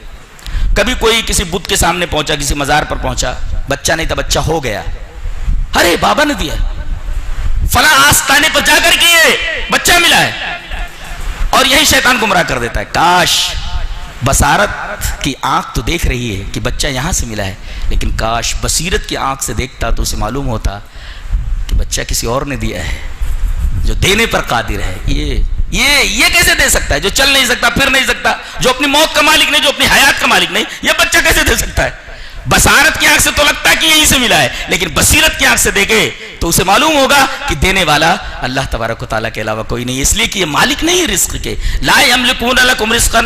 کبھی کوئی کسی بت کے سامنے پہنچا, کسی مزار پر پہنچا, بچہ نہیں تھا, بچہ ہو گیا, ارے بابا نے دیا, فلاں آستانے پر جا کر کے بچہ ملا ہے, اور یہی شیطان گمراہ کر دیتا ہے. کاش بصارت کی آنکھ تو دیکھ رہی ہے کہ بچہ یہاں سے ملا ہے, لیکن کاش بصیرت کی آنکھ سے دیکھتا تو اسے معلوم ہوتا کہ بچہ کسی اور نے دیا ہے جو دینے پر قادر ہے. یہ کیسے دے سکتا ہے جو چل نہیں سکتا, پھر نہیں سکتا, جو اپنی موت کا مالک نہیں, جو اپنی حیات کا مالک نہیں, یہ بچہ کیسے دے سکتا ہے؟ بصارت کی آنکھ سے تو لگتا ہے کہ یہیں سے ملا ہے, لیکن بصیرت کی آنکھ سے دیکھے تو اسے معلوم ہوگا کہ دینے والا اللہ تبارک و تعالیٰ کے علاوہ کوئی نہیں, اس لیے کہ یہ مالک نہیں رزق کے. لا یملکون لکم رزقا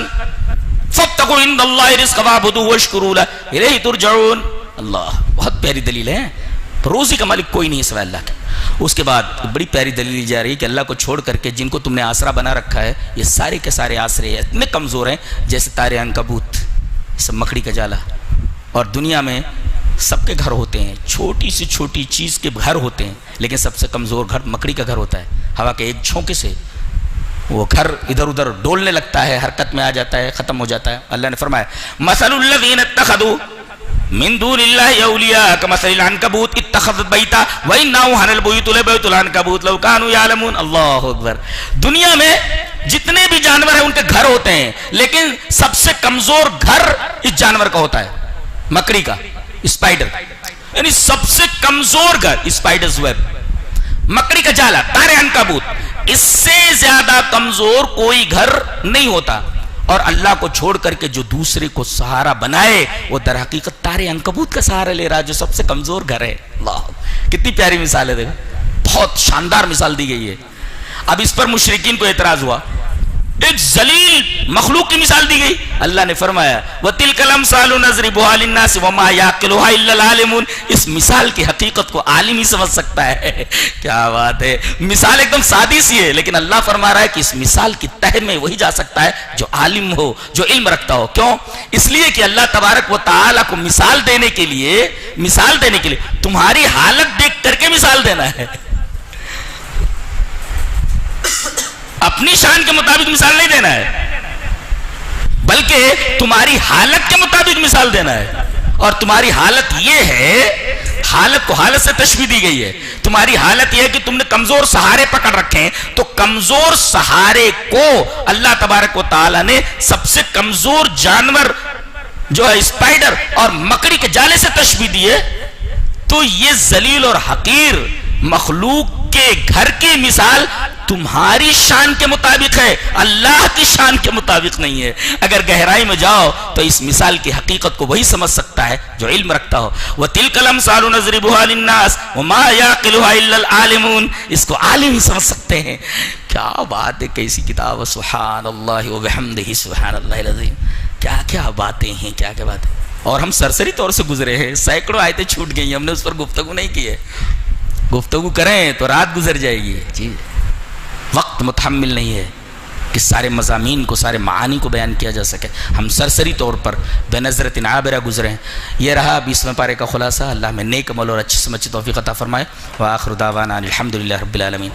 فابتغوا عند اللہ رزقا واعبدوه واشکروا له الیہ ترجعون. اللہ بہت پیاری دلیل ہے, روزی کا مالک کوئی نہیں ہے سوائے اللہ کا. اس کے بعد بڑی پیاری دلیل جا رہی ہے کہ اللہ کو چھوڑ کر کے جن کو تم نے آسرا بنا رکھا ہے, یہ سارے کے سارے آسرے اتنے کمزور ہیں جیسے تارے عنکبوت, سب مکڑی کا جالا. اور دنیا میں سب کے گھر ہوتے ہیں, چھوٹی سے چھوٹی چیز کے گھر ہوتے ہیں, لیکن سب سے کمزور گھر مکڑی کا گھر ہوتا ہے. ہوا کے ایک جھونکے سے وہ گھر ادھر ادھر ڈولنے لگتا ہے, حرکت میں آ جاتا ہے, ختم ہو جاتا ہے. اللہ نے فرمایا مثل الذین اتخذوا من دون اللہ اولیاء کمثل العنکبوت اتخذت بیتا وان اوہن البیوت لبیت العنکبوت لو کانوا یعلمون. اللہ اکبر. دنیا میں جتنے بھی جانور ہیں ان کے گھر ہوتے ہیں, لیکن سب سے کمزور گھر اس جانور کا ہوتا ہے. مکڑی کا، اسپائڈر، یعنی سب سے کمزور گھر اسپائڈرز ویب، مکڑی کا جالا، تارے عنکبوت، اس سے زیادہ کمزور کوئی گھر نہیں ہوتا. اور اللہ کو چھوڑ کر کے جو دوسرے کو سہارا بنائے وہ در حقیقت تارے عنکبوت کا سہارا لے رہا جو سب سے کمزور گھر ہے. اللہ، کتنی پیاری مثال ہے، دیکھو بہت شاندار مثال دی گئی ہے. اب اس پر مشرکین کو اعتراض ہوا، ایک ذلیل مخلوق کی مثال دی گئی. اللہ نے فرمایا وَتِلْكَ الْأَمْثَالُ نَضْرِبُهَا لِلنَّاسِ وَمَا يَعْقِلُهَا إِلَّا الْعَالِمُونَ. اس مثال کی حقیقت کو عالم ہی سمجھ سکتا ہے. کیا بات ہے، مثال ایک دم سادی سی ہے، لیکن اللہ فرما رہا ہے کہ اس مثال کی تہ میں وہی جا سکتا ہے جو عالم ہو، جو علم رکھتا ہو. کیوں؟ اس لیے کہ اللہ تبارک و تعالیٰ کو مثال دینے کے لیے تمہاری حالت دیکھ کر کے مثال دینا ہے. اپنی شان کے مطابق مثال نہیں دینا ہے، بلکہ تمہاری حالت کے مطابق مثال دینا ہے. اور تمہاری حالت یہ ہے، حالت کو حالت سے تشبیہ دی گئی ہے. تمہاری حالت یہ ہے کہ تم نے کمزور سہارے پکڑ رکھے ہیں، تو کمزور سہارے کو اللہ تبارک و تعالی نے سب سے کمزور جانور جو ہے اسپائڈر اور مکڑی کے جالے سے تشبیہ دی ہے. تو یہ ذلیل اور حقیر مخلوق کے گھر کی مثال تمہاری شان کے مطابق ہے، اللہ کی شان کے مطابق نہیں ہے. اگر گہرائی میں جاؤ تو اس مثال کی حقیقت کو وہی سمجھ سکتا ہے جو علم رکھتا ہو. وَتِلْكَ الْأَمْثَالُ نَضْرِبُهَا لِلنَّاسِ وَمَا يَعْقِلُهَا إِلَّا الْعَالِمُونَ. اس کو عالم ہی سمجھ سکتے ہیں. کیا بات ہے، کیسی کتاب ہے، سبحان اللہ وبحمدہ سبحان اللہ العظیم. کیا کیا باتیں ہیں، کیا کیا باتیں. اور ہم سرسری طور سے گزرے ہیں، سینکڑوں آیتیں چھوٹ گئی، ہم نے اس پر گفتگو نہیں کی ہے. گفتگو کریں تو رات گزر جائے گی. جی وقت متحمل نہیں ہے کہ سارے مضامین کو، سارے معانی کو بیان کیا جا سکے. ہم سرسری طور پر بے نظرت عابرہ گزرے ہیں. یہ رہا 20ویں پارے کا خلاصہ. اللہ میں نیک عمل اور اچھی سمجھ توفیق عطا فرمائے. وآخر دعوانا الحمدللہ رب العالمین.